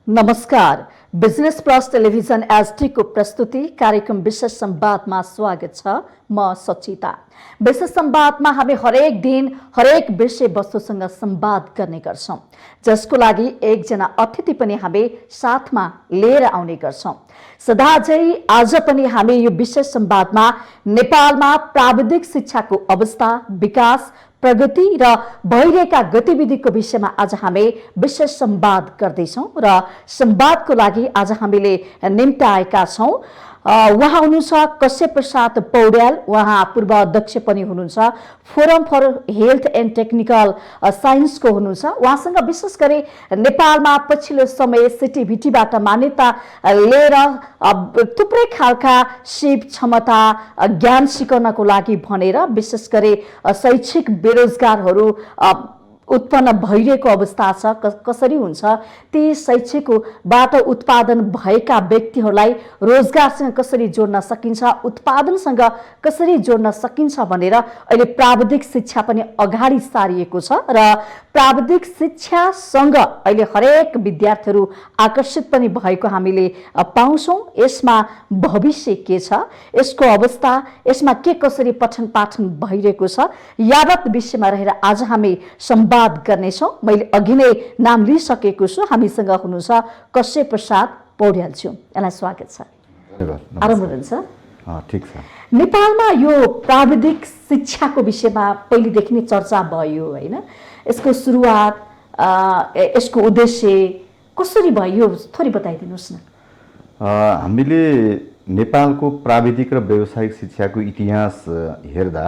नमस्कार। Business plus television HD को प्रस्तुति कार्यक्रम विशेष संवादमा स्वागत छ। म सचिता। विशेष संवादमा हामी हरेक दिन हरेक विषय वस्तुसँग संवाद गर्ने गर्छौं, जसको लागि एकजना अतिथि पनि हामी साथमा लिएर आउने गर्छौं। सदाझै आज पनि हामी यो विशेष संवादमा नेपालमा प्राविधिक शिक्षाको अवस्था, विकास, प्रगति र भइरहेका गतिविधिको विषयमा आज हामी विशेष संवाद गर्दैछौँ र संवादको लागि आज हामीले निम्ताएका छौँ। उहाँ हुनुहुन्छ कश्यप प्रसाद पौड्याल। उहाँ पूर्व अध्यक्ष पनि हुनुहुन्छ, forum for health and technical साइन्सको हुनुहुन्छ। उहाँसँग विशेष गरी नेपालमा पछिल्लो समय सिटिभिटीबाट मान्यता लिएर थुप्रै खालका सिप क्षमता ज्ञान सिकाउनको लागि भनेर विशेष गरी शैक्षिक बेरोजगारहरू उत्पन्न भइरहेको अवस्था छ। कसरी हुन्छ ती शैक्षिकबाट उत्पादन भएका व्यक्तिहरूलाई रोजगारसँग कसरी जोड्न सकिन्छ, उत्पादनसँग कसरी जोड्न सकिन्छ भनेर अहिले प्राविधिक शिक्षा पनि अगाडि सारिएको छ र प्राविधिक शिक्षासँग अहिले हरेक विद्यार्थीहरू आकर्षित पनि भएको हामीले पाउँछौँ। यसमा भविष्य के छ, यसको अवस्था, यसमा के कसरी पठन पाठन भइरहेको छ, यावत विषयमा रहेर आज हामी संवाद गर्नेछौँ। मैले अघि नै नाम लिइसकेको छु। हामीसँग हुनुहुन्छ कश्यप प्रसाद पौड्यालज्यू। यसलाई स्वागत छ। आराम हुनुहुन्छ? ठीक छ। नेपालमा यो प्राविधिक शिक्षाको विषयमा पहिलेदेखि नै चर्चा भयो होइन? यसको सुरुवात, यसको उद्देश्य कसरी भयो, थोरै बताइदिनुहोस् न। हामीले नेपालको प्राविधिक र व्यावसायिक शिक्षाको इतिहास हेर्दा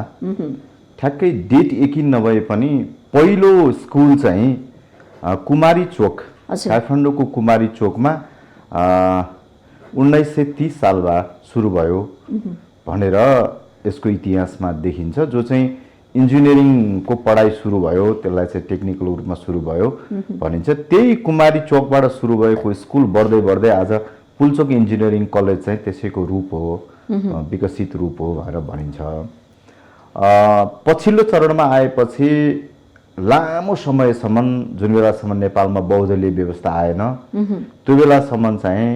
ठ्याक्कै डेट एकी नभए पनि पहिलो स्कुल चाहिँ कुमारी चोक, काठमाडौँको कुमारी चोकमा 1930 सालमा सुरु भयो भनेर यसको इतिहासमा देखिन्छ। जो चाहिँ इन्जिनियरिङको पढाइ सुरु भयो, त्यसलाई चाहिँ टेक्निकल रूपमा सुरु भयो भनिन्छ। त्यही कुमारी चोकबाट सुरु भएको स्कुल बढ्दै बढ्दै आज पुल्चोक इन्जिनियरिङ कलेज चाहिँ त्यसैको रूप हो, विकसित रूप हो भनेर भनिन्छ। पछिल्लो चरणमा आएपछि लामो समयसम्म, जुन बेलासम्म नेपालमा बहुदलीय व्यवस्था आएन, त्यो बेलासम्म चाहिँ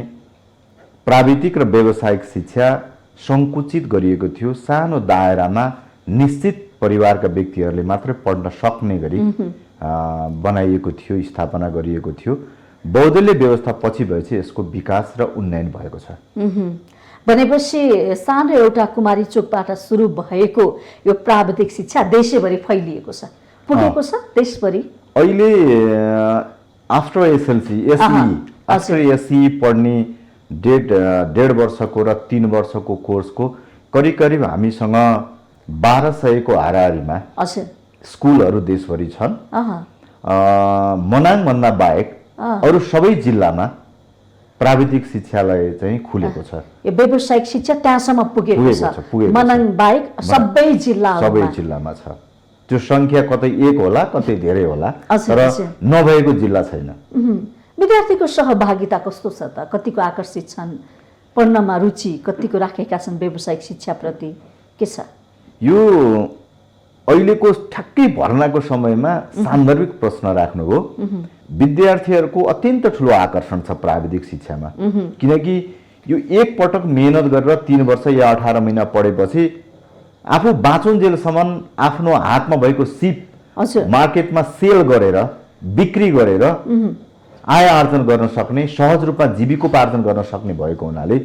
प्राविधिक र व्यावसायिक शिक्षा सङ्कुचित गरिएको थियो। सानो दायरामा निश्चित परिवारका व्यक्तिहरूले मात्रै पढ्न सक्ने गरी बनाइएको थियो, स्थापना गरिएको थियो। बहुदलीय व्यवस्था पछि भएपछि यसको विकास र उन्नयन भएको छ। भनेपछि सानो एउटा कुमारी चोकबाट सुरु भएको यो प्राविधिक शिक्षा देशैभरि फैलिएको छ, पुगेको छ देशभरि। अहिले आफ्टर एसई पढ्ने डेढ वर्षको र 3 वर्षको कोर्सको करिब करिब हामीसँग 1200 को हाराहारीमा स्कुलहरू देशभरि छन्। मनाङभन्दा बाहेक अरू सबै जिल्लामा प्राविधिक शिक्षालय चाहिँ खुलेको छ। यो व्यावसायिक शिक्षा त्यहाँसम्म पुगेको छ। मनाङ बाहेक सबै जिल्लामा छ। त्यो संख्या कतै 1 होला, कतै धेरै होला, तर नभएको जिल्ला छैन। विद्यार्थीको सहभागिता कस्तो छ त? कतिको आकर्षित छन्, पढ्नमा रुचि कतिको राखेका छन् व्यावसायिक शिक्षाप्रति, के छ? यो अहिलेको ठ्याक्कै भर्नाको समयमा सान्दर्भिक प्रश्न राख्नु हो। विद्यार्थीहरूको अत्यन्त ठुलो आकर्षण छ प्राविधिक शिक्षामा, किनकि यो एक पटक मेहनत गरेर 3 वर्ष या 18 महिना पढेपछि आफू बाँचुन्जेलसम्म आफ्नो हातमा भएको सिप मार्केटमा सेल गरेर, बिक्री गरेर आय आर्जन गर्न सक्ने, सहज रूपमा जीविकोपार्जन गर्न सक्ने भएको हुनाले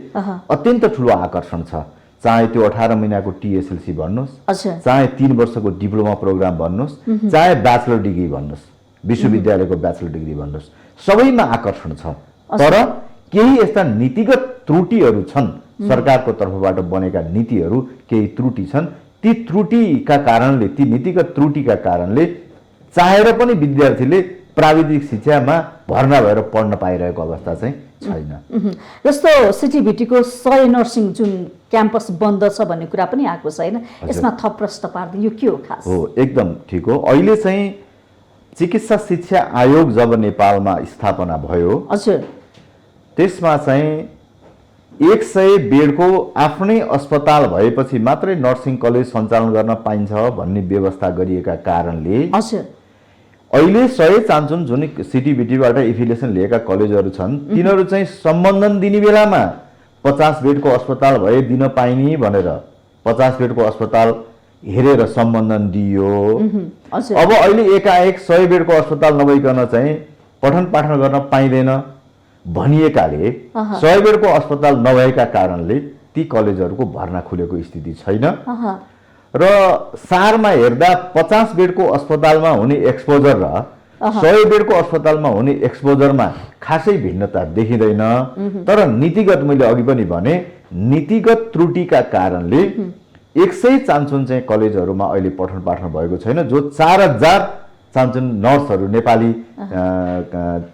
अत्यन्त ठुलो आकर्षण छ। चाहे त्यो 18 महिनाको टीएसएलसी भन्नुहोस्, चाहे 3 वर्षको डिप्लोमा प्रोग्राम भन्नुहोस्, चाहे ब्याचलर डिग्री भन्नुहोस्, विश्वविद्यालयको ब्याचलर डिग्री भन्नुहोस्, सबैमा आकर्षण छ। तर केही यस्ता नीतिगत त्रुटिहरू छन्, सरकारको तर्फबाट बनेका नीतिहरू केही त्रुटि छन्। ती त्रुटिका कारणले, ती नीतिगत त्रुटिका कारणले चाहेर पनि विद्यार्थीले प्राविधिक शिक्षामा भर्ना भएर पढ्न पाइरहेको अवस्था चाहिँ छैन। जस्तो सिटिभिटीको 100 नर्सिङ जुन क्याम्पस बन्द छ भन्ने कुरा पनि आएको छ होइन? यसमा थप प्रश्न पार्दै यो के हो खास? हो, एकदम ठिक हो। अहिले चाहिँ चिकित्सा शिक्षा आयोग जब नेपालमा स्थापना भयो, त्यसमा चाहिँ 100 बेडको आफ्नै अस्पताल भएपछि मात्रै नर्सिङ कलेज सञ्चालन गर्न पाइन्छ भन्ने व्यवस्था गरिएका कारणले अहिले 100 चान्चुन जुन सिटिबिटीबाट एफिलिएसन लिएका कलेजहरू छन् तिनीहरू चाहिँ सम्बन्धन दिने बेलामा 50 बेडको अस्पताल भए दिन पाइने भनेर 50 बेडको अस्पताल हेरेर सम्बन्धन दियो। अब अहिले एकाएक 100 बेडको अस्पताल नभइकन चाहिँ पठन पाठन गर्न पाइँदैन भनिएकाले 100 बेडको अस्पताल नभएका कारणले ती कलेजहरूको भर्ना खुलेको स्थिति छैन र सारमा हेर्दा 50 बेडको अस्पतालमा हुने एक्सपोजर र 100 बेडको अस्पतालमा हुने एक्सपोजरमा खासै भिन्नता देखिँदैन। तर नीतिगत मैले अघि पनि भने नीतिगत त्रुटिका कारणले 100 चान्चुन चाहिँ कलेजहरूमा अहिले पठन पाठन भएको छैन। जो 4000 चान्चुन नर्सहरू नेपाली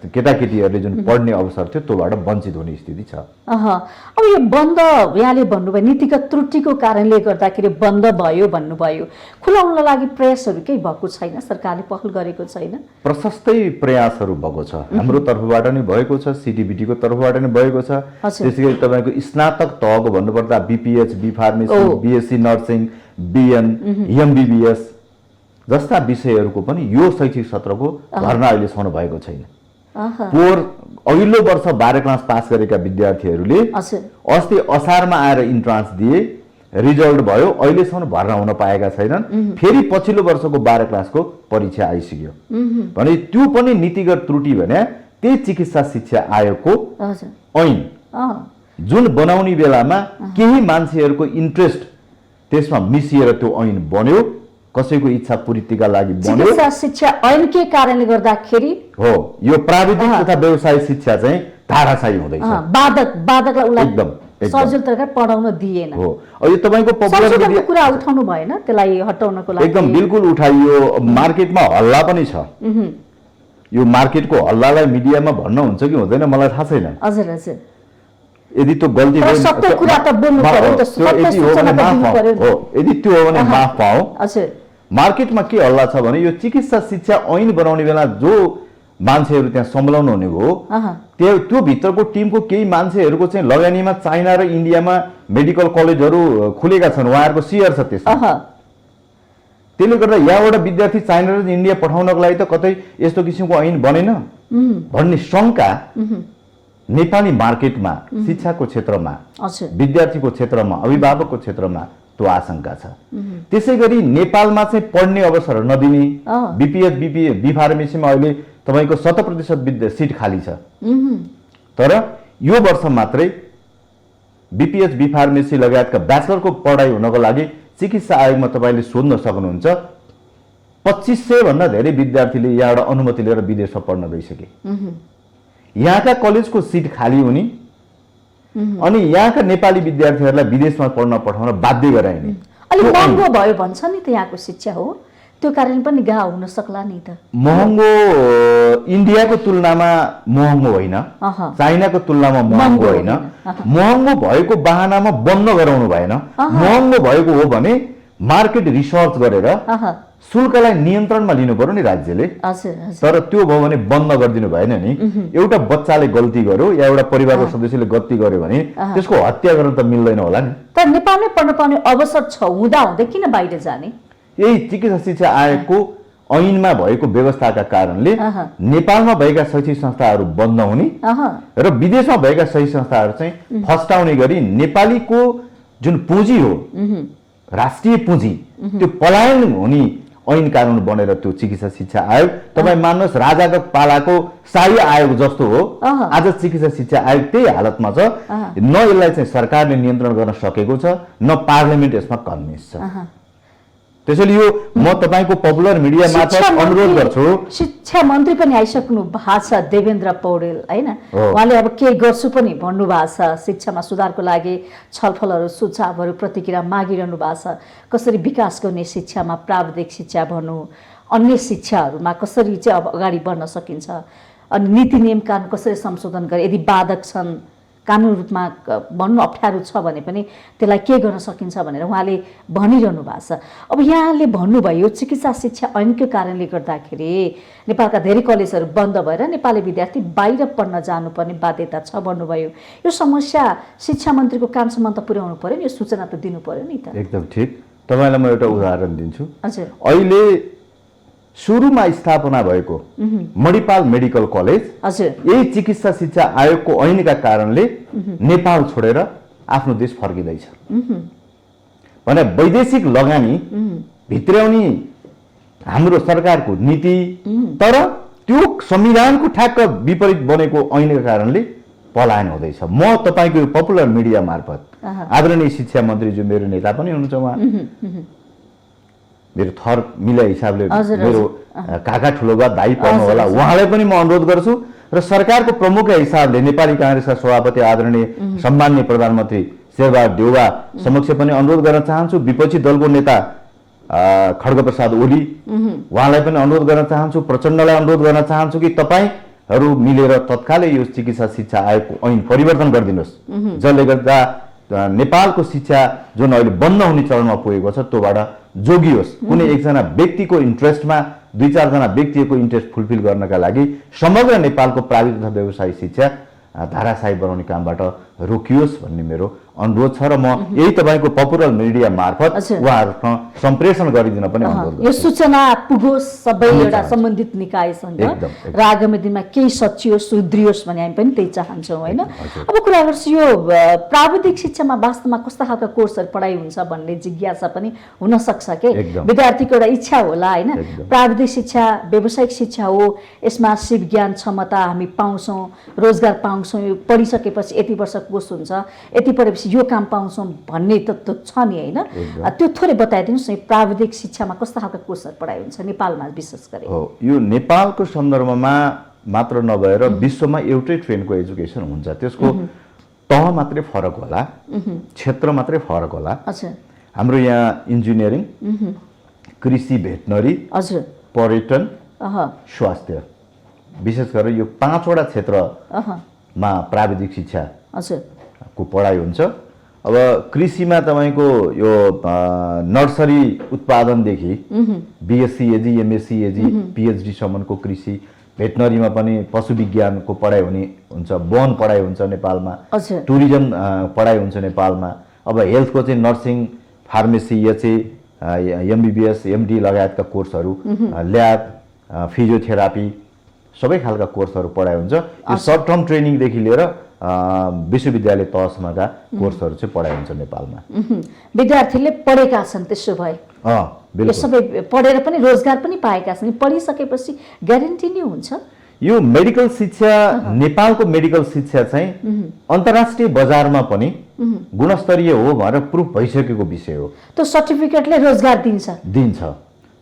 केटाकेटीहरूले जुन पढ्ने अवसर थियो त्योबाट वञ्चित हुने स्थिति छ। अब यो बन्द यहाँले भन्नुभयो नीतिगत त्रुटिको कारणले गर्दाखेरि बन्द भयो भन्नुभयो, खुलाउनका लागि प्रयासहरू केही भएको छैन, सरकारले पहल गरेको छैन? प्रशस्तै प्रयासहरू भएको छ, हाम्रो तर्फबाट नै भएको छ, सिटिबिटीको तर्फबाट नै भएको छ। त्यसैगरी तपाईँको स्नातक तहको भन्नुपर्दा BPH, B pharmacy, BSc nursing, BN, MBBS जस्ता विषयहरूको पनि यो शैक्षिक सत्रको भर्ना अहिलेसम्म भएको छैन। पोहोर अघिल्लो वर्ष 12 क्लास पास गरेका विद्यार्थीहरूले अस्ति असारमा आएर इन्ट्रान्स दिए, रिजल्ट भयो, अहिलेसम्म भर्ना हुन पाएका छैनन्। फेरि पछिल्लो वर्षको 12 क्लासको परीक्षा आइसक्यो भने त्यो पनि नीतिगत त्रुटि भने त्यही चिकित्सा शिक्षा आयोगको ऐन जुन बनाउने बेलामा केही मान्छेहरूको इन्ट्रेस्ट त्यसमा मिसिएर त्यो ऐन बन्यो, कसैको इच्छा पूर्तिका लागि बन्यो। चिकित्सा शिक्षा ऐनकै कारणले गर्दाखेरि हो यो प्राविधिक तथा व्यवसायिक शिक्षा चाहिँ धाराशायी हुँदैछ। बाधकलाई उसलाई सजिलो तरिका पढाउन दिएन। हो यो तपाईको पपुलर मिडिया कुरा उठाउनु भएन, त्यसलाई हटाउनको लागि एकदम बिल्कुल उठाइयो। मार्केटमा हल्ला पनि छ। यो मार्केटको हल्लालाई मिडियामा भन्न हुन्छ कि हुँदैन मलाई थाहा छैन। हजुर हजुर, यदि त्यो गल्ती सबै कुरा त बोल्नु पर्यो, त सबै सूचना दिनु पर्यो। हो यदि त्यो हो भने माफ पाऊ। हजुर, मार्केटमा के हल्ला छ भने यो चिकित्सा शिक्षा ऐन बनाउने बेला जो मान्छेहरू त्यहाँ सम्झाउनु हुने भयो त्यो भित्रको टिमको केही मान्छेहरूको चाहिँ लगानीमा चाइना र इन्डियामा मेडिकल कलेजहरू खुलेका छन्, उहाँहरूको सेयर छ त्यसमा। त्यसले गर्दा यहाँबाट विद्यार्थी चाइना र इन्डिया पठाउनको लागि त कतै यस्तो किसिमको ऐन बनेन भन्ने शङ्का नेपाली मार्केटमा, शिक्षाको क्षेत्रमा, विद्यार्थीको क्षेत्रमा, अभिभावकको क्षेत्रमा त्यो आशंका छ। त्यसैगरी नेपालमा चाहिँ पढ्ने अवसर नदिने, बीपीएच बी फार्मेसीमा अहिले तपाईको 100% सिट खाली छ। तर यो वर्ष मात्रै बीपीएच बी फार्मेसी लगायतका ब्याचलरको पढाइ हुनको लागि चिकित्सा आयोगमा तपाईले सोध्न सक्नुहुन्छ 2500 भन्दा धेरै विद्यार्थीले यहाँबाट अनुमति लिएर विदेशमा पढ्न गइसके। यहाँका कलेजको सिट खाली हुने अनि यहाँका नेपाली विद्यार्थीहरूलाई विदेशमा पढ्न पठाउन बाध्य गराइने। अलि महँगो भयो भन्छ नि त यहाँको शिक्षा, हो त्यो कारण पनि गाउँ हुन सक्ला नि त। महँगो इन्डियाको तुलनामा महँगो होइन, चाइनाको तुलनामा महँगो होइन। महँगो भएको बहानामा बन्द गराउनु भएन। महँगो भएको हो भने मार्केट रिसर्च गरेर शुल्कलाई नियन्त्रणमा लिनु पर्यो नि राज्यले। तर त्यो भयो भने बन्द गरिदिनु भएन नि। एउटा बच्चाले गल्ती गर्यो या एउटा परिवारको सदस्यले गल्ती गर्यो भने त्यसको हत्या गर्न त मिल्दैन होला नि। तर नेपालमै पढ्न पाउने अवसर छ हुँदा हुँदै किन बाहिर जाने? यही चिकित्सा शिक्षा आयोगको ऐनमा भएको व्यवस्थाका कारणले नेपालमा भएका शैक्षिक संस्थाहरू बन्द हुने र विदेशमा भएका शैक्षिक संस्थाहरू चाहिँ फस्टाउने गरी नेपालीको जुन पुँजी हो, राष्ट्रिय पुँजी, त्यो पलायन हुने ऐन कानुन बनेर त्यो चिकित्सा शिक्षा आयोग तपाईँ मान्नुहोस् राजाको पालाको शाही आयोग जस्तो हो। आज चिकित्सा शिक्षा आयोग त्यही हालतमा छ। न यसलाई चाहिँ सरकारले नियन्त्रण गर्न सकेको छ, न पार्लियामेन्ट यसमा कन्भिन्स छ। त्यसैले यो म तपाईको पपुलर मिडिया मार्फत अनुरोध गर्छु। शिक्षा मन्त्री पनि आइसक्नु भएको छ देवेन्द्र पौडेल, हैन? उहाँले अब के गर्छु पनि भन्नु भएको छ। शिक्षामा सुधारको लागि छलफलहरू, सुझावहरू, प्रतिक्रिया मागिरहनु भएको छ। कसरी विकास गर्ने शिक्षामा, प्राविधिक शिक्षा भनौँ, अन्य शिक्षाहरूमा कसरी चाहिँ अब अगाडि बढ्न सकिन्छ, अनि नीति नियम कानुन कसरी संशोधन गरे, यदि बाधक छन्, कानुन रूपमा भन्नु अप्ठ्यारो छ भने पनि त्यसलाई के गर्न सकिन्छ भनेर उहाँले भनिरहनु भएको छ। अब यहाँले भन्नुभयो चिकित्सा शिक्षा ऐनकै कारणले गर्दाखेरि नेपालका धेरै कलेजहरू बन्द भएर नेपाली विद्यार्थी बाहिर पढ्न जानुपर्ने बाध्यता छ भन्नुभयो। यो समस्या शिक्षा मन्त्रीको कानसम्म त पुर्याउनु पर्यो नि, यो सूचना त दिनु पर्यो नि त। एकदम ठिक। तपाईँलाई म एउटा उदाहरण दिन्छु। हजुर, अहिले सुरुमा स्थापना भएको मणिपाल मेडिकल कलेज हजुर यही चिकित्सा शिक्षा आयोगको ऐनका कारणले नेपाल छोडेर आफ्नो देश फर्किँदैछ भने वैदेशिक लगानी भित्र्याउने हाम्रो सरकारको नीति तर त्यो संविधानको ठ्याक्क विपरीत बनेको ऐनका कारणले पलायन हुँदैछ। म तपाईको पपुलर मिडिया मार्फत आदरणीय शिक्षा मन्त्रीज्यू मेरो नेता पनि हुनुहुन्छ, उहाँ मेरो थर मिला हिसाबले मेरो काका ठुलोबा दाइ पर्नु होला, उहाँलाई पनि म अनुरोध गर्छु र सरकारको प्रमुखका हिसाबले नेपाली कांग्रेसका सभापति आदरणीय सम्माननीय प्रधानमन्त्री शेरबहादुर देउवा समक्ष पनि अनुरोध गर्न चाहन्छु। विपक्षी दलको नेता खड्गप्रसाद ओली उहाँलाई पनि अनुरोध गर्न चाहन्छु, प्रचण्डलाई अनुरोध गर्न चाहन्छु कि तपाईहरू मिलेर तत्कालै यो चिकित्सा शिक्षा आयोगको ऐन परिवर्तन गरिदिनुहोस्, जसले गर्दा नेपालको शिक्षा जुन अहिले बन्द हुने चरणमा पुगेको छ त्योबाट जोगियोस्। कुनै एकजना व्यक्तिको इन्ट्रेस्टमा दुई चारजना व्यक्तिको इन्ट्रेस्ट फुलफिल गर्नका लागि समग्र नेपालको प्राविधिक तथा व्यवसायिक शिक्षा धाराशाही बनाउने कामबाट रोकियोस् भन्ने मेरो अनुरोध छ र म यही तपाईको पपुलर मिडिया मार्फत उहाँहरूसँग सम्प्रेषण गरिदिन पनि अनुरोध गर्छु। यो सूचना पुगोस् सबै एउटा सम्बन्धित निकायसँग र आगामी दिनमा केही सचियोस् सुध्रियोस् भन्ने हामी पनि त्यही चाहन्छौँ हैन। अब कुरा गर्छु यो प्राविधिक शिक्षामा वास्तवमा कस्ता खालका कोर्सहरू पढाइ हुन्छ भन्ने जिज्ञासा पनि हुन सक्छ के विद्यार्थीको एउटा इच्छा होला हैन। प्राविधिक शिक्षा व्यावसायिक शिक्षा हो, यसमा सिप ज्ञान क्षमता हामी पाउँछौँ, रोजगार पाउँछौँ, यो पढिसकेपछि यति वर्ष कोर्स हुन्छ, यति पढेपछि यो काम पाउँछौँ भन्ने त छ नि हैन। त्यो थोरै बताइदिनुहोस् न प्राविधिक शिक्षामा कस्ता खालका कोर्सहरू पढाइ हुन्छ नेपालमा विशेष गरी। हो, यो नेपालको सन्दर्भमा मात्र नभएर विश्वमा एउटै ट्रेनको एजुकेसन हुन्छ, त्यसको तह मात्रै फरक होला, क्षेत्र मात्रै फरक होला। हाम्रो यहाँ इन्जिनियरिङ, कृषि, भेटनरी, पर्यटन, स्वास्थ्य विशेष गरेर यो 5 वटा क्षेत्रमा प्राविधिक शिक्षा को पढाइ हुन्छ। अब कृषिमा तपाईको यो नर्सरी उत्पादनदेखि बीएससी एजी, एमएससी एजी, पीएचडी सम्मको कृषि, भेटनरीमा पनि पशु विज्ञानको पढाइ हुन्छ, वन पढाइ हुन्छ नेपालमा, टुरिज्म पढाइ हुन्छ नेपालमा। अब हेल्थको चाहिँ nursing, pharmacy, HA, MBBS, MD लगायतका कोर्सहरू, ल्याब, फिजियोथेरापी सबै खालका कोर्सहरू पढाइ हुन्छ। यो सर्ट टर्म ट्रेनिङदेखि लिएर विश्वविद्यालय तहसम्मका कोर्सहरू चाहिँ पढाइ हुन्छ नेपालमा। विद्यार्थीले पढेका छन्, त्यसो भए यो सबै पढेर पनि रोजगार पनि पाएका छन्, पढिसकेपछि ग्यारेन्टी नै हुन्छ। यो मेडिकल शिक्षा, नेपालको मेडिकल शिक्षा चाहिँ अन्तर्राष्ट्रिय बजारमा पनि गुणस्तरीय हो भनेर प्रुफ भइसकेको विषय हो। त्यो सर्टिफिकेटले रोजगार दिन्छ।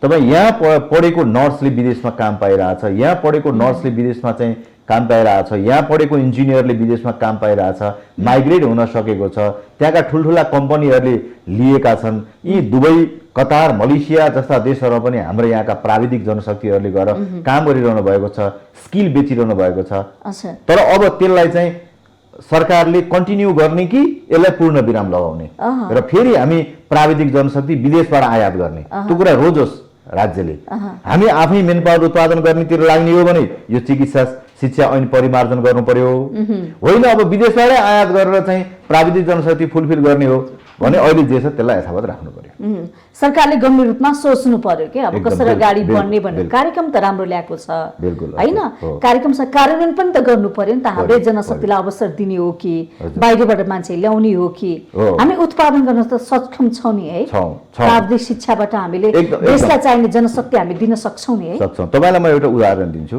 तपाईँ यहाँ पढेको नर्सले विदेशमा काम पाइरहेछ, यहाँ पढेको नर्सले विदेशमा चाहिँ काम पाइरहेछ, यहाँ पढेको इन्जिनियरले विदेशमा काम पाइरहेछ, माइग्रेट हुन सकेको छ, त्यहाँका ठुल्ठुला कम्पनीहरूले लिएका छन्। यी दुबई, कतार, मलेसिया जस्ता देशहरूमा पनि हाम्रो यहाँका प्राविधिक जनशक्तिहरूले गएर काम गरिरहनु भएको छ, स्किल बेचिरहनु भएको छ। तर अब त्यसलाई चाहिँ सरकारले कन्टिन्यू गर्ने कि यसलाई पूर्ण विराम लगाउने र फेरि हामी प्राविधिक जनशक्ति विदेशबाट आयात गर्ने, त्यो कुरा रोजोस् राज्यले। हामी आफै मेन पावर उत्पादन गर्नेतिर लाग्ने हो भने यो चिकित्सा शिक्षा ऐन परिमार्जन गर्नु पर्यो, होइन अब विदेशबाटै आयात गरेर चाहिँ प्राविधिक जनशक्ति फुलफिल गर्ने हो भने अहिले जे छ त्यसलाई यथावत राख्नु पर्यो। सरकारले गम्भीर रूपमा सोच्नु पर्यो के अब कसरी अगाडि बढ्ने भन्ने कार्यक्रम त राम्रो ल्याएको छ हैन। कार्यक्रम कार्यान्वयन पनि त गर्नु पर्यो नि त। हाम्रै जनशक्तिलाई अवसर दिने हो कि बाहिरबाट मान्छे ल्याउने हो कि हामी उत्पादन गर्न त सक्षम छौँ नि है। प्राविधिक शिक्षाबाट हामीले देशलाई चाहिने जनशक्ति हामी दिन सक्छौँ नि है। सक्छौँ। तपाईलाई म एउटा उदाहरण दिन्छु।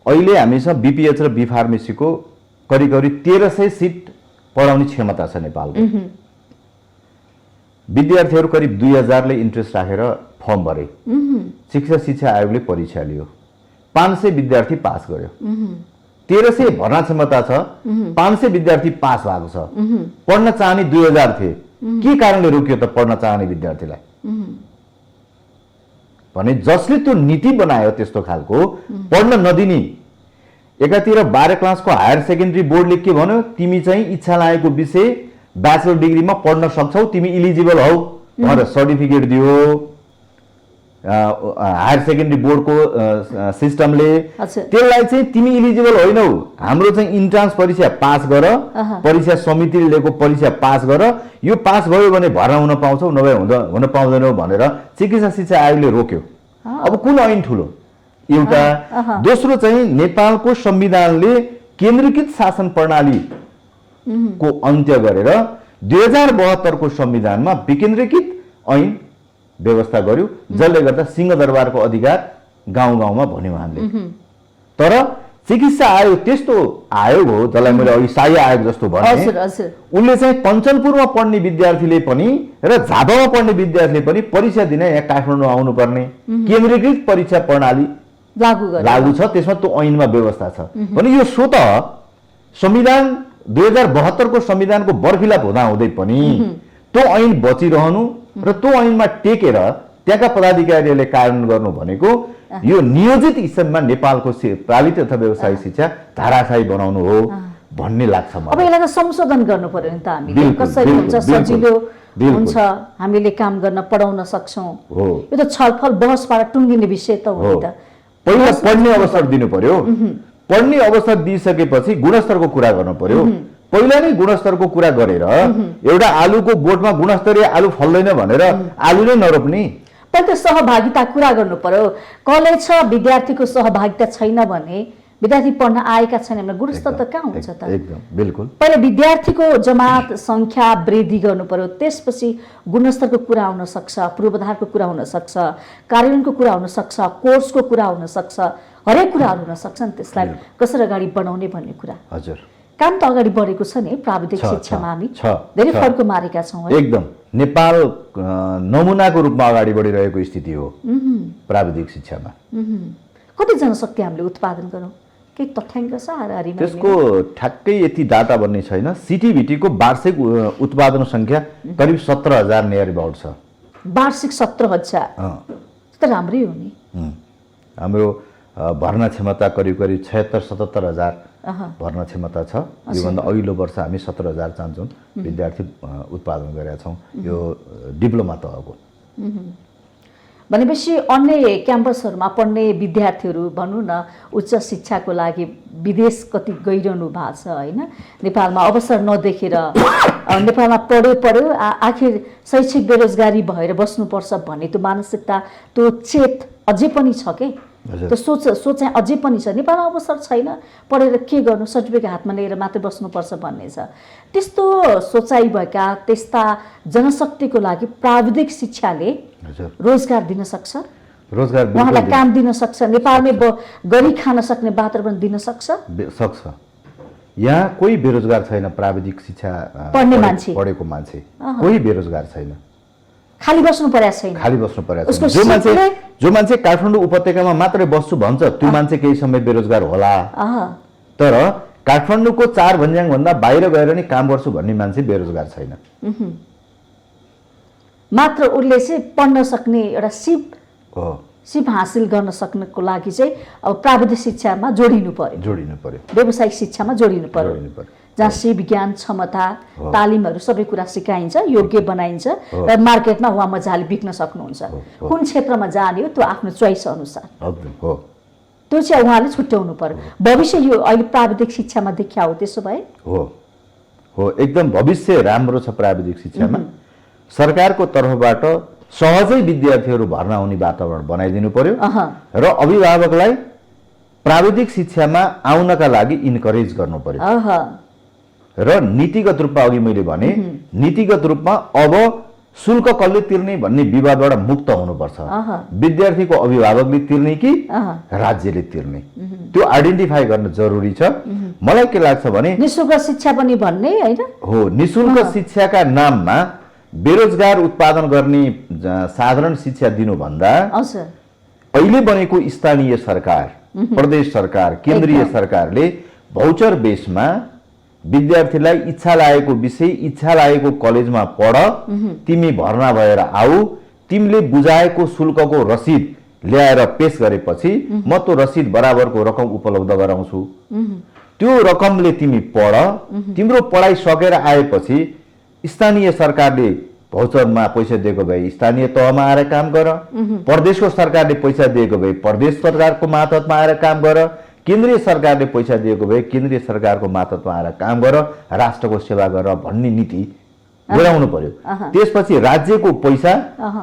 अहिले हामीसँग बीपीएच र बी फार्मेसीको करिब 1300 सिट पढाउने क्षमता छ नेपालमा। विद्यार्थीहरू करिब 2000 ले इन्ट्रेस्ट राखेर फर्म भरे, चिकित्सा शिक्षा आयोगले परीक्षा लियो, 500 विद्यार्थी पास गर्यो। 1300 भर्ना क्षमता छ, 500 विद्यार्थी पास भएको छ। पढ्न चाहने 2000 थिए, के कारणले रोकियो त पढ्न चाहने विद्यार्थीलाई? भने जसले त्यो नीति बनायो त्यस्तो खालको पढ्न नदिने, एकातिर 12 क्लासको हायर सेकेन्डरी बोर्डले के भन्यो, तिमी चाहिँ इच्छा लागेको विषय ब्याचलर डिग्रीमा पढ्न सक्छौ, तिमी इलिजिबल हौ भनेर सर्टिफिकेट दियो। हायर सेकेन्डरी बोर्डको सिस्टमले त्यसलाई चाहिँ तिमी इलिजिबल होइनौ, हाम्रो चाहिँ इन्ट्रान्स परीक्षा पास गर, परीक्षा समितिले लिएको परीक्षा पास गर, यो पास भयो भने भर्ना हुन पाउँछौ, नभए हुन पाउँदैनौ भनेर चिकित्सा शिक्षा आयोगले रोक्यो। अब कुन ऐन ठुलो एउटा। दोस्रो चाहिँ नेपालको संविधानले केन्द्रीकृत शासन प्रणाली को अन्त्य गरेर 2072 को संविधानमा विकेन्द्रीकृत ऐन व्यवस्था गर्यो, जसले गर्दा सिंहदरबारको अधिकार गाउँ गाउँमा भन्यो उहाँले। तर चिकित्सा आयोग त्यस्तो आयोग हो जसलाई मैले अघि शाही आयोग जस्तो भने, उनले चाहिँ कञ्चनपुरमा पढ्ने विद्यार्थीले पनि र झापामा पढ्ने विद्यार्थीले पनि परीक्षा दिन यहाँ काठमाडौँ आउनुपर्ने केन्द्रीकृत परीक्षा प्रणाली लागू छ, त्यसमा त्यो ऐनमा व्यवस्था छ भने यो स्वतः संविधान 2072 को संविधानको बर्खिलाप हुँदै पनि त्यो ऐन बचिरहनु र त्यो ऐनमा टेकेर त्यहाँका पदाधिकारीहरूले कार्यान्वयन गर्नु भनेको यो नियोजित किसिममा नेपालको प्राविधिक तथा व्यवसायिक शिक्षा धाराशाही बनाउनु हो भन्ने लाग्छ मलाई। अब यसलाई संशोधन गर्नु पर्यो नि त, हामीले कसरी हुन्छ सजिलो हुन्छ, हामीले काम गर्न पढाउन सक्छौं। यो त छलफल बहसबाट टुङ्गिने विषय त हो नि त। पहिला पढ्ने अवसर दिनु पर्यो, पढ्ने अवसर दिइसकेपछि गुणस्तरको कुरा गर्नु पर्यो। पहिला नै गुणस्तरको कुरा गरेर एउटा आलुको बोटमा गुणस्तरीय आलु फल्दैन भनेर आलु नै नरोप्ने, पहिला सहभागिता कुरा गर्नु पर्यो। कलेज छ, विद्यार्थीको सहभागिता छैन भने विद्यार्थी पढ्न आएका छैन भने गुणस्तर त कहाँ हुन्छ त? एकदम बिल्कुल। पहिला विद्यार्थीको जमात संख्या वृद्धि गर्नु पर्यो, त्यसपछि गुणस्तरको कुरा हुन सक्छ, पूर्वाधारको कुरा हुन सक्छ, कार्यान्वयनको कुरा हुन सक्छ, कोर्सको कुरा हुन सक्छ, हरेक कुराहरू हुन सक्छ नि। त्यसलाई कसरी अगाडि बढाउने भन्ने कुरा। हजुर, काम त अगाडि बढेको छ नि, प्राविधिक शिक्षामा हामी धेरै फड्को मारेका छौँ। एकदम नेपाल नमुनाको रूपमा अगाडि बढिरहेको स्थिति हो प्राविधिक शिक्षामा। कति जनशक्ति हामीले उत्पादन गरौँ, केही तथ्याङ्क छ हाराहारीमा? त्यसको ठ्याक्कै यति डाटा भन्ने छैन। सिटिभिटीको वार्षिक उत्पादन संख्या करिब 17,000 नियर अबाउट छ। वार्षिक 17,000 त राम्रै हो नि। हाम्रो भर्ना क्षमता करिब 76-77 हजार भर्ना क्षमता छ। योभन्दा अघिल्लो वर्ष हामी 17,000 चाहन्छौँ विद्यार्थी उत्पादन गरेका छौँ यो डिप्लोमा तहको। भनेपछि अन्य क्याम्पसहरूमा पढ्ने विद्यार्थीहरू भनौँ न उच्च शिक्षाको लागि विदेश कति गइरहनु भएको छ होइन, नेपालमा अवसर नदेखेर नेपालमा पढ्यो आखिर शैक्षिक बेरोजगारी भएर बस्नुपर्छ भन्ने त्यो मानसिकता, त्यो चेत अझै पनि छ के? त्यो सोचाइ अझै पनि छ। नेपालमा अवसर छैन, पढेर के गर्नु, सर्टिफिकेट हातमा लिएर मात्रै बस्नुपर्छ भन्ने छ। त्यस्तो सोचाइ भएका त्यस्ता जनशक्तिको लागि प्राविधिक शिक्षाले रोजगार दिन सक्छ, रोजगार उहाँलाई काम दिन सक्छ, नेपालमै गरी खान सक्ने वातावरण दिन सक्छ। यहाँ कोही बेरोजगार छैन, प्राविधिक शिक्षा पढ्ने मान्छे, पढेको मान्छे कोही बेरोजगार छैन, खाली बस्नु परेको छैन, खाली बस्नु परेको छैन। जो मान्छे काठमाडौँ उपत्यकामा मात्रै बस्छु भन्छ त्यो मान्छे केही समय बेरोजगार होला, तर काठमाडौँको 4 भन्ज्याङ भन्दा बाहिर गएर नि काम गर्छु भन्ने मान्छे बेरोजगार छैन। मात्र उसले चाहिँ पढ्न सक्ने एउटा सिप हासिल गर्न सक्नको लागि चाहिँ अब प्राविधिक शिक्षामा जोडिनु पर्यो, व्यावसायिक शिक्षामा जोडिनु पर्यो, जहाँ सिप ज्ञान क्षमता तालिमहरू सबै कुरा सिकाइन्छ, योग्य बनाइन्छ र मार्केटमा उहाँ मजाले बिक्न सक्नुहुन्छ। कुन क्षेत्रमा जाने हो त्यो आफ्नो चोइस अनुसार त्यो चाहिँ उहाँले छुट्याउनु पर्यो। भविष्य यो अहिले प्राविधिक शिक्षामा देखिया हो, त्यसो भए हो एकदम भविष्य राम्रो छ प्राविधिक शिक्षामा। सरकारको तर्फबाट सहजै विद्यार्थीहरू भर्ना हुने वातावरण बनाइदिनु पर्यो र अभिभावकलाई प्राविधिक शिक्षामा आउनका लागि इन्करेज गर्नु पर्यो र नीतिगत रूपमा अघि मैले भने नीतिगत रूपमा अब शुल्क कसले तिर्ने भन्ने विवादबाट मुक्त हुनुपर्छ। विद्यार्थीको अभिभावकले तिर्ने कि राज्यले तिर्ने त्यो आइडेन्टिफाई गर्न जरुरी छ। मलाई के लाग्छ भने निशुल्क शिक्षा पनि भन्ने हैन हो, निशुल्क शिक्षाका नाममा बेरोजगार उत्पादन गर्ने साधारण शिक्षा दिनुभन्दा अहिले बनेको स्थानीय सरकार, प्रदेश सरकार, केन्द्रीय सरकारले भौचर बेसमा विद्यार्थीलाई इच्छा लागेको विषय, इच्छा लागेको कलेजमा पढ, तिमी भर्ना भएर आऊ, तिमीले बुझाएको शुल्कको रसिद ल्याएर पेश गरेपछि म त्यो रसिद बराबरको रकम उपलब्ध गराउँछु, त्यो रकमले तिमी पढ, तिम्रो पढाइ सकेर आएपछि स्थानीय सरकारले भौचरमा पैसा दिएको भए स्थानीय तहमा आएर काम गर, प्रदेशको सरकारले पैसा दिएको भए प्रदेश सरकारको मातहतमा आएर काम गर, केन्द्रीय सरकारले पैसा दिएको भए केन्द्रीय सरकारको मातहतमा आएर काम गर, राष्ट्रको सेवा गर भन्ने नीति गराउनु पर्यो। त्यसपछि राज्यको पैसा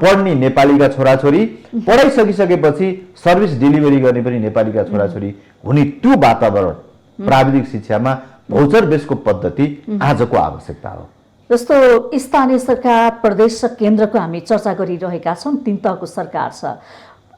पढ्ने नेपालीका छोराछोरी पढाइसकिसकेपछि सर्भिस डेलिभरी गर्ने पनि नेपालीका छोराछोरी हुने त्यो वातावरण प्राविधिक शिक्षामा भौचर बेसको पद्धति आजको आवश्यकता हो। जस्तो स्थानीय सरकार, प्रदेश र केन्द्रको हामी चर्चा गरिरहेका छौँ। 3 तहको सरकार छ।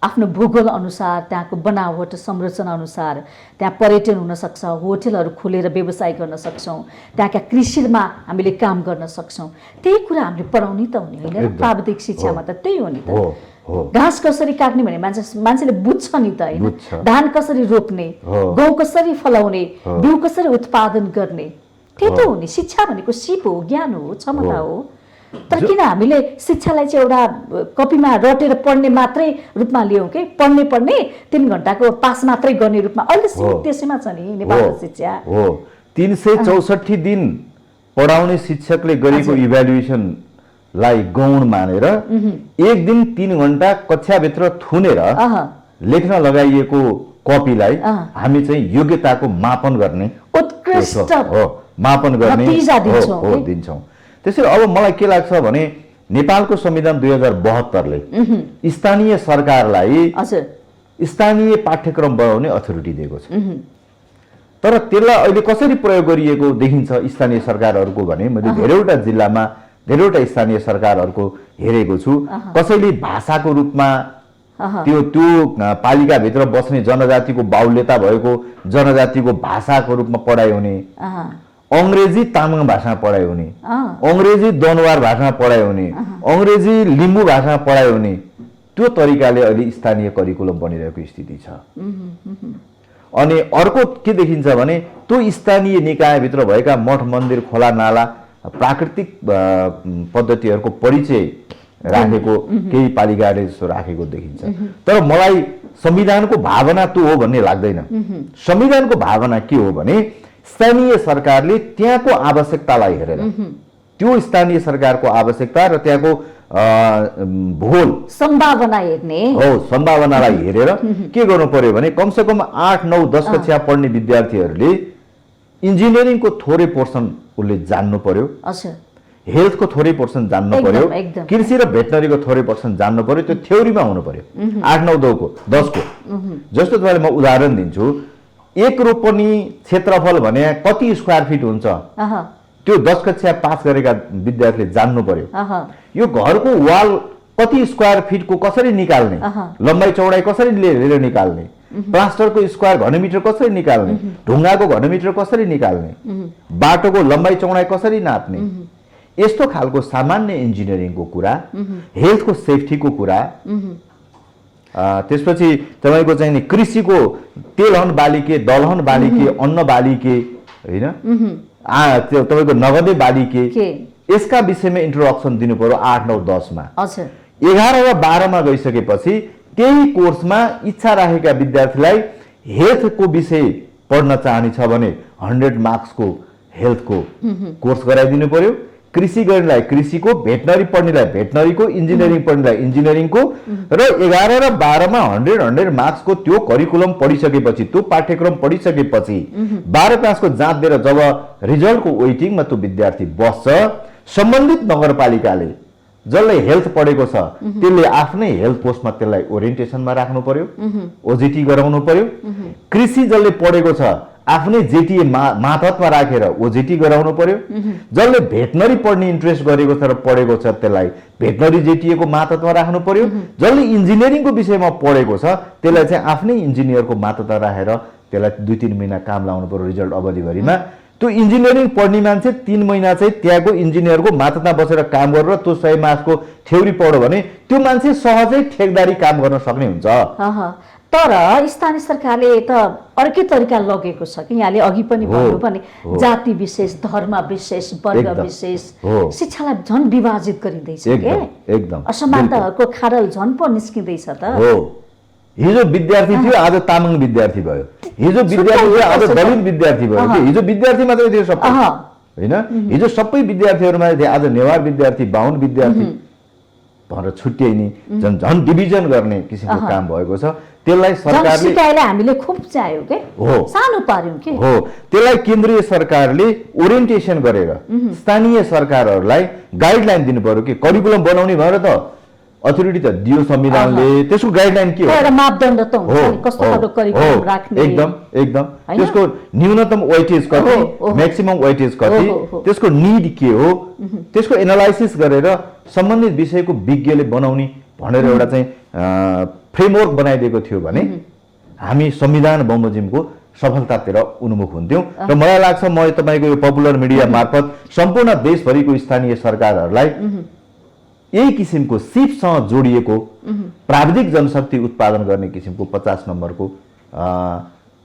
आफ्नो भूगोल अनुसार, त्यहाँको बनावट संरचना अनुसार त्यहाँ पर्यटन हुन सक्छ, होटलहरू खोलेर व्यवसाय गर्न सक्छौँ, त्यहाँका कृषिमा हामीले काम गर्न सक्छौँ। त्यही कुरा हामीले पढाउने त हुने होइन। प्राविधिक शिक्षामा त त्यही हो नि त। घाँस कसरी काट्ने भने मान्छेले बुझ्छ नि त होइन। धान कसरी रोप्ने, गहुँ कसरी फलाउने, बिउ कसरी उत्पादन गर्ने, त्यही त हो नि। शिक्षा भनेको सिप हो, ज्ञान हो, क्षमता हो। तर किन हामीले शिक्षालाई चाहिँ एउटा कपीमा रटेर पढ्ने मात्रै रूपमा लियौँ कि पढ्ने 3 घण्टाको पास मात्रै गर्ने रूपमा अहिले त्यसैमा छ नि नेपालको शिक्षा हो। 364 दिन पढाउने शिक्षकले गरेको इभ्यालुएसनलाई गौण मानेर एक दिन 3 घण्टा कक्षाभित्र थुनेर लेख्न लगाइएको कपीलाई हामी चाहिँ योग्यताको मापन गर्ने, उत्कृष्ट मापन गर्ने दिन्छौँ। त्यसैले अब मलाई के लाग्छ भने नेपालको संविधान 2072ले स्थानीय सरकारलाई स्थानीय पाठ्यक्रम बनाउने अथोरिटी दिएको छ। तर त्यसलाई अहिले कसरी प्रयोग गरिएको देखिन्छ स्थानीय सरकारहरूको भने मैले धेरैवटा जिल्लामा धेरैवटा स्थानीय सरकारहरूको हेरेको छु। कसैले भाषाको रूपमा त्यो पालिकाभित्र बस्ने जनजातिको बाहुल्यता भएको जनजातिको भाषाको रूपमा पढाइ हुने, अंग्रेजी तामाङ भाषामा पढाइ हुने, अंग्रेजी दनुवार भाषामा पढाइ हुने, अंग्रेजी लिम्बू भाषामा पढाइ हुने, त्यो तरिकाले अहिले स्थानीय करिकुलम बनिरहेको स्थिति छ। अनि अर्को के देखिन्छ भने त्यो स्थानीय निकायभित्र भएका मठ मन्दिर खोला नाला प्राकृतिक पद्धतिहरूको परिचय राखेको केही पालिकाले जस्तो राखेको देखिन्छ। तर मलाई संविधानको भावना त्यो हो भन्ने लाग्दैन। संविधानको भावना के हो भने स्थानीय सरकारले त्यहाँको आवश्यकतालाई हेरेर, त्यो स्थानीय सरकारको आवश्यकता र त्यहाँको भूगोल सम्भावना हेर्ने हो, सम्भावनालाई हेरेर के गर्नु पर्यो भने कमसेकम 8, 9, 10 कक्षा पढ्ने विद्यार्थीहरूले इन्जिनियरिङको थोरै पोर्सन उसले जान्नु पर्यो, हेल्थको थोरै पोर्सन जान्नु पर्यो, कृषि र भेटनरीको थोरै पोर्सन जान्नु पर्यो। त्यो थ्योरीमा हुनु पर्यो 8, 9, 10 को। जस्तो तपाईँले म उदाहरण दिन्छु, 1 रोपनी क्षेत्रफल भने कति स्क्वायर फिट हुन्छ त्यो 10 कक्षा पास गरेका विद्यार्थीले जान्नु पर्यो। यो घरको वाल कति स्क्वायर फिटको कसरी निकाल्ने, लम्बाइ चौडाइ कसरी लिएर निकाल्ने, प्लास्टरको स्क्वायर घनमिटर कसरी निकाल्ने, ढुङ्गाको घनमिटर कसरी निकाल्ने, बाटोको लम्बाइ चौडाइ कसरी नाप्ने, यस्तो खालको सामान्य इन्जिनियरिङको कुरा, हेल्थको सेफ्टीको कुरा, त्यसपछि तपाईको चाहिँ नि कृषिको तेलहन बालीके, दलहन बालीके, अन्न बालीके हैन, त्यो तपाईको नगदे बालीके, यसका विषयमा इन्ट्रोडक्सन दिनु पर्यो 8, 9, 10 मा। 11 र 12 मा गइसकेपछि त्यही कोर्समा इच्छा राखेका विद्यार्थीलाई हेल्थको विषय पढ्न चाहने छ भने 100 मार्क्सको हेल्थको कोर्स गराइदिनु पर्यो। कृषि गर्नेलाई कृषिको, भेटनरी पढ्नेलाई भेटनरीको, इन्जिनियरिङ पढ्नेलाई इन्जिनियरिङको, र 11 र 12 मा 100 मार्क्सको त्यो करिकुलम पढिसकेपछि, त्यो पाठ्यक्रम पढिसकेपछि 12 क्लासको जाँच दिएर जब रिजल्टको वेटिङमा त्यो विद्यार्थी बस्छ, सम्बन्धित नगरपालिकाले जसले हेल्थ पढेको छ त्यसले आफ्नै हेल्थ पोस्टमा त्यसलाई ओरिएन्टेसनमा राख्नु पर्यो, ओजिटी गराउनु पर्यो। कृषि जसले पढेको छ आफ्नै जेटीए मातहतमा राखेर ओजिटी गराउनु पर्यो। जसले भेटनरी पढ्ने इन्ट्रेस्ट गरेको छ र पढेको छ त्यसलाई भेटनरी जेटीए को मातहतमा राख्नु पर्यो। जसले इन्जिनियरिङको विषयमा पढेको छ त्यसलाई चाहिँ आफ्नै इन्जिनियरको मातहतमा राखेर त्यसलाई 2-3 महिना काम लाउनु पर्यो रिजल्ट अवधिभरिमा। त्यो इन्जिनियरिङ पढ्ने मान्छे 3 महिना चाहिँ त्यहाँको इन्जिनियरको मातहतमा बसेर काम गरेर त्यो 100 मार्क्सको थ्योरी पढ्यो भने त्यो मान्छे सहजै ठेकदारी काम गर्न सक्ने हुन्छ। तर स्थानीय सरकारले त अर्कै तरिका लगेको छ कि यहाँले अघि पनि भन्नु पनि जाति विशेष, धर्म विशेष, वर्ग विशेष शिक्षालाई झन् विभाजित गरिँदैछ के, एकदम असमानताको खाडल झन् पो निस्किँदैछ त। हिजो विद्यार्थी थियो आज तामाङ विद्यार्थी भयो, हिजो विद्यार्थी थियो आज दलित विद्यार्थी भयो कि हिजो विद्यार्थी मात्रै थियो सबै हैन, हिजो सबै विद्यार्थीहरुमा थिए आज नेवार विद्यार्थी, बाहुन विद्यार्थी भनेर छुट्याइने झन् डिभिजन गर्ने किसिमको काम भएको छ। त्यसलाई सरकारले सिकाइले हामीले खुब चाह्यो के हो सानो पार्यौं के हो त्यसलाई केन्द्रीय सरकारले ओरिएन्टेसन गरेर स्थानीय सरकारहरूलाई गाइडलाइन दिनु पर्यो कि करिकुलम बनाउने भएर त अथोरिटी त दियो संविधानले, त्यसको गाइडलाइन के हो, एउटा मापदण्ड त हुन्छ नि कस्तो खालको करिकुलम राख्ने, एकदम त्यसको न्यूनतम वेटेज कति, म्याक्सिमम वेटेज कति, त्यसको निड के हो, त्यसको एनालाइसिस गरेर सम्बन्धित विषयको विज्ञले बनाउने भनेर एउटा चाहिँ फ्रेमवर्क बनाइदिएको थियो भने हामी संविधान बमोजिमको सफलतातिर उन्मुख हुन्थ्यौं। र मलाई लाग्छ म तपाईको यो पपुलर मिडिया मार्फत सम्पूर्ण देशभरिको स्थानीय सरकारहरूलाई यही किसिमको सिपसँग जोडिएको प्राविधिक जनशक्ति उत्पादन गर्ने किसिमको 50 नम्बरको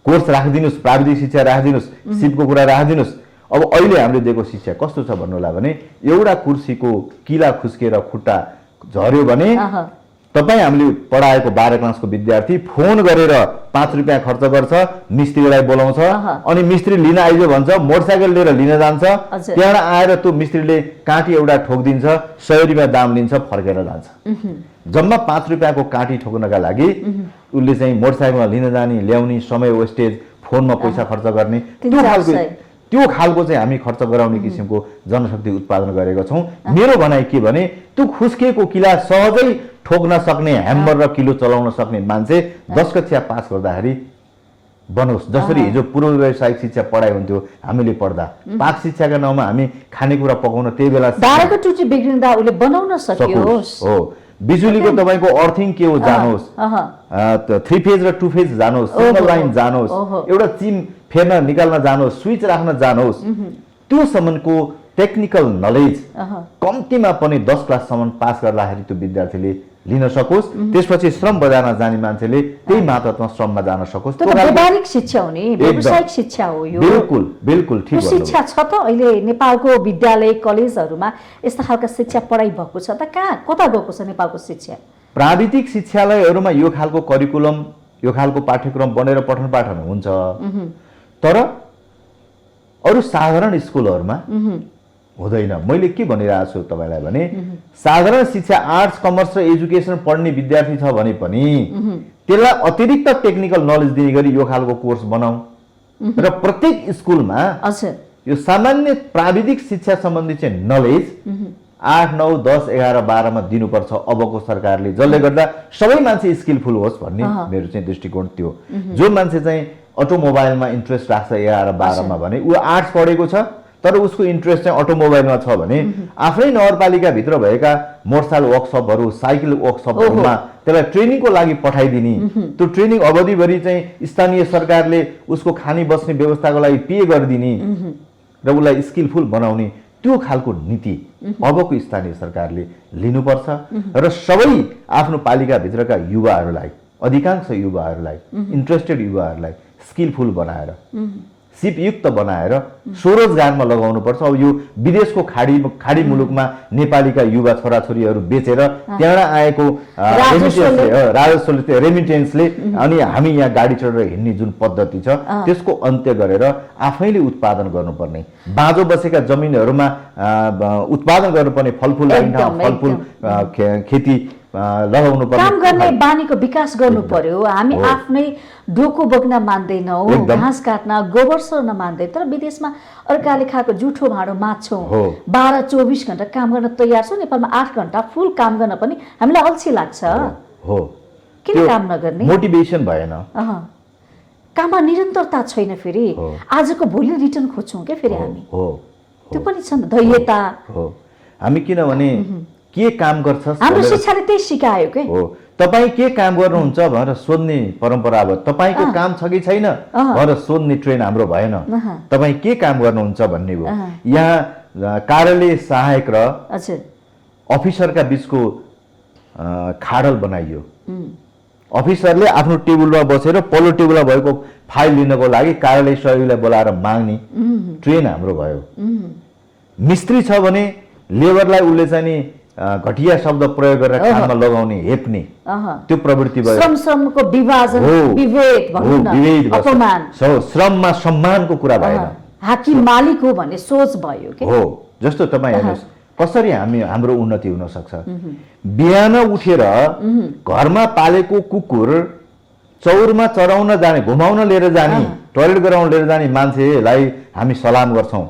कोर्स राखिदिनुस्, प्राविधिक शिक्षा राखिदिनुस्, सिपको कुरा राखिदिनुस्। अब अहिले हामीले दिएको शिक्षा कस्तो छ भन्नुलाई भने एउटा कुर्सीको किला खुस्केर खुट्टा झर्यो भने तपाई हामीले पढाएको 12 क्लासको विद्यार्थी फोन गरेर 5 रुपैयाँ खर्च गर्छ, मिस्त्रीलाई बोलाउँछ, अनि मिस्त्री लिन आइजो भन्छ, मोटरसाइकल लिएर लिन जान्छ, त्यहाँबाट आएर त्यो मिस्त्रीले काँटी एउटा ठोकिदिन्छ, 100 रुपैयाँ दाम लिन्छ, फर्केर जान्छ। जम्मा 5 रुपैयाँको काँटी ठोक्नका लागि उसले चाहिँ मोटरसाइकलमा लिन जाने, ल्याउने, समय वेस्टेज, फोनमा पैसा खर्च गर्ने, त्यो खालको चाहिँ हामी खर्च गराउने किसिमको जनशक्ति उत्पादन गरेका छौं। मेरो भनाइ के भने त्यो खुस्किएको किला सहजै ठोक्न सक्ने, ह्यामर र किलो चलाउन सक्ने मान्छे 10 कक्षा पास गर्दाखेरि बनोस्। जसरी हिजो पूर्व व्यावसायिक शिक्षा पढाइ हुन्थ्यो हामीले पढ्दा, पाक शिक्षाका नाउँमा हामी खानेकुरा पकाउन त्यही बेला दाराको टुटी बिग्रिँदा उले बनाउन सकियोस्। हो बिजुलीको तपाईको अर्थिङ के हो जानोस्, 3 फेज र 2 फेज जानोस्, सिंगल लाइन जानोस्, एउटा चिम फेर्न निकाल्न जानोस्, स्विच राख्न जानोस्, त्यो सम्मको टेक्निकल नलेज कम्तीमा पनि 10 क्लाससम्म पास गर्दाखेरि त्यो विद्यार्थीले लिन सकोस्। त्यसपछि श्रम बजारमा जाने मान्छेले त्यही मातहतमा श्रममा जान सकोस्। त्यो व्यावहारिक शिक्षा हो नि, व्यावसायिक शिक्षा हो यो। बिल्कुल ठीक हो। शिक्षा छ त अहिले नेपालको विद्यालय कलेजहरुमा यस्ता खालका शिक्षा पढाइ भएको छ त? कहाँ कता गएको छ नेपालको शिक्षा? प्राविधिक शिक्षालयहरुमा यो खालको करिकुलम, यो खालको पाठ्यक्रम बनेर पठन पाठन हुन्छ, तर अरु साधारण स्कुलहरुमा हुँदैन। मैले के भनिरहेको छु तपाईलाई भने साधारण शिक्षा आर्ट्स कमर्स र एजुकेसन पढ्ने विद्यार्थी छ भने पनि त्यसलाई अतिरिक्त टेक्निकल नलेज दिने गरी यो खालको कोर्स बनाऊ र प्रत्येक स्कुलमा यो सामान्य प्राविधिक शिक्षा सम्बन्धी चाहिँ नलेज 8, 9, 10, 11, 12 मा दिनुपर्छ अबको सरकारले, जसले गर्दा सबै मान्छे स्किलफुल होस् भन्ने मेरो चाहिँ दृष्टिकोण त्यो। जो मान्छे चाहिँ अटोमोबाइलमा इन्ट्रेस्ट राख्छ 11, 12 मा भने उ आर्ट्स पढेको छ तर उसको इन्ट्रेस्ट चाहिँ अटोमोबाइलमा छ भने आफ्नै नगरपालिका भित्र भएका मोटरसाइकल वर्कसपहरु, साइकल वर्कसपहरुमा त्यसलाई ट्रेनिङको लागि पठाइदिने, त्यो ट्रेनिङ अवधिभरि चाहिँ स्थानीय सरकारले उसको खानी बस्ने व्यवस्थाको लागि पे गरिदिने र उसलाई स्किलफुल बनाउने, त्यो खालको नीति अबको स्थानीय सरकारले लिनुपर्छ र सबै आफ्नो पालिका भित्रका युवाहरूलाई, अधिकांश युवाहरूलाई, इन्ट्रेस्टेड युवाहरूलाई स्किलफुल बनाएर, सिपयुक्त बनाएर स्वरोजगारमा लगाउनु पर्छ। अब यो विदेशको खाडी मुलुकमा नेपालीका युवा छोराछोरीहरू बेचेर त्यहाँ आएको राजस्वले रेमिटेन्सले अनि हामी यहाँ गाडी चढेर हिँड्ने जुन पद्धति छ त्यसको अन्त्य गरेर आफैले उत्पादन गर्नुपर्ने, बाँझो बसेका जमिनहरूमा उत्पादन गर्नुपर्ने फलफुल खेती लगाउनु पर्ने, काम गर्ने बानीको विकास गर्नु पर्यो। हामी आफ्नै डोको बोक्न मान्दैनौँ, घाँस काट्न, गोबर सर्न मान्दैन, तर विदेशमा अर्काले खाएको जुठो भाँडो माछौँ, 12-24 घण्टा काम गर्न तयार छौँ। नेपालमा 8 घण्टा फुल काम गर्न पनि हामीलाई अल्छी लाग्छ। किन काम नगर्ने? मोटिभेसन भएन, काममा निरन्तरता छैन। फेरि आजको भोलि रिटर्न खोज्छौँ के फेरि हामी, त्यो पनि छ नि धैर्यता। हामी किनभने के काम गर्छस् हाम्रो शिक्षाले त्यही सिकायो के हो, तपाई के काम गर्नुहुन्छ भनेर सोध्ने परम्परा भयो। तपाईको काम छ कि छैन भनेर सोध्ने ट्रेन हाम्रो भएन, तपाई के काम गर्नुहुन्छ भन्ने भयो। यहाँ कार्यालय सहायक र अफिसरका बीचको खाडल बनाइयो। अफिसरले आफ्नो टेबलमा बसेर पल्लो टेबलमा भएको फाइल लिनको लागि कार्यालय सहयोगीलाई बोलाएर माग्ने ट्रेन हाम्रो भयो। मिस्त्री छ भने लेबरलाई उसले चाहिँ घटिया शब्द प्रयोग गरेर काममा लगाउने, हेप्ने, त्यो प्रवृत्ति भयो। श्रमको विभाजन, विभेद भनौँ न, अपमान, श्रममा सम्मानको कुरा भएन। हाकिम मालिक हो भन्ने सोच भयो के हो। जस्तो तपाई हेर्नुस् कसरी हाम्रो उन्नति हुन सक्छ। बिहान उठेर घरमा पालेको कुकुर चौरमा चराउन जाने, घुमाउन लिएर जाने, टोयलेट गराउन लिएर जाने मान्छेलाई हामी सलाम गर्छौं।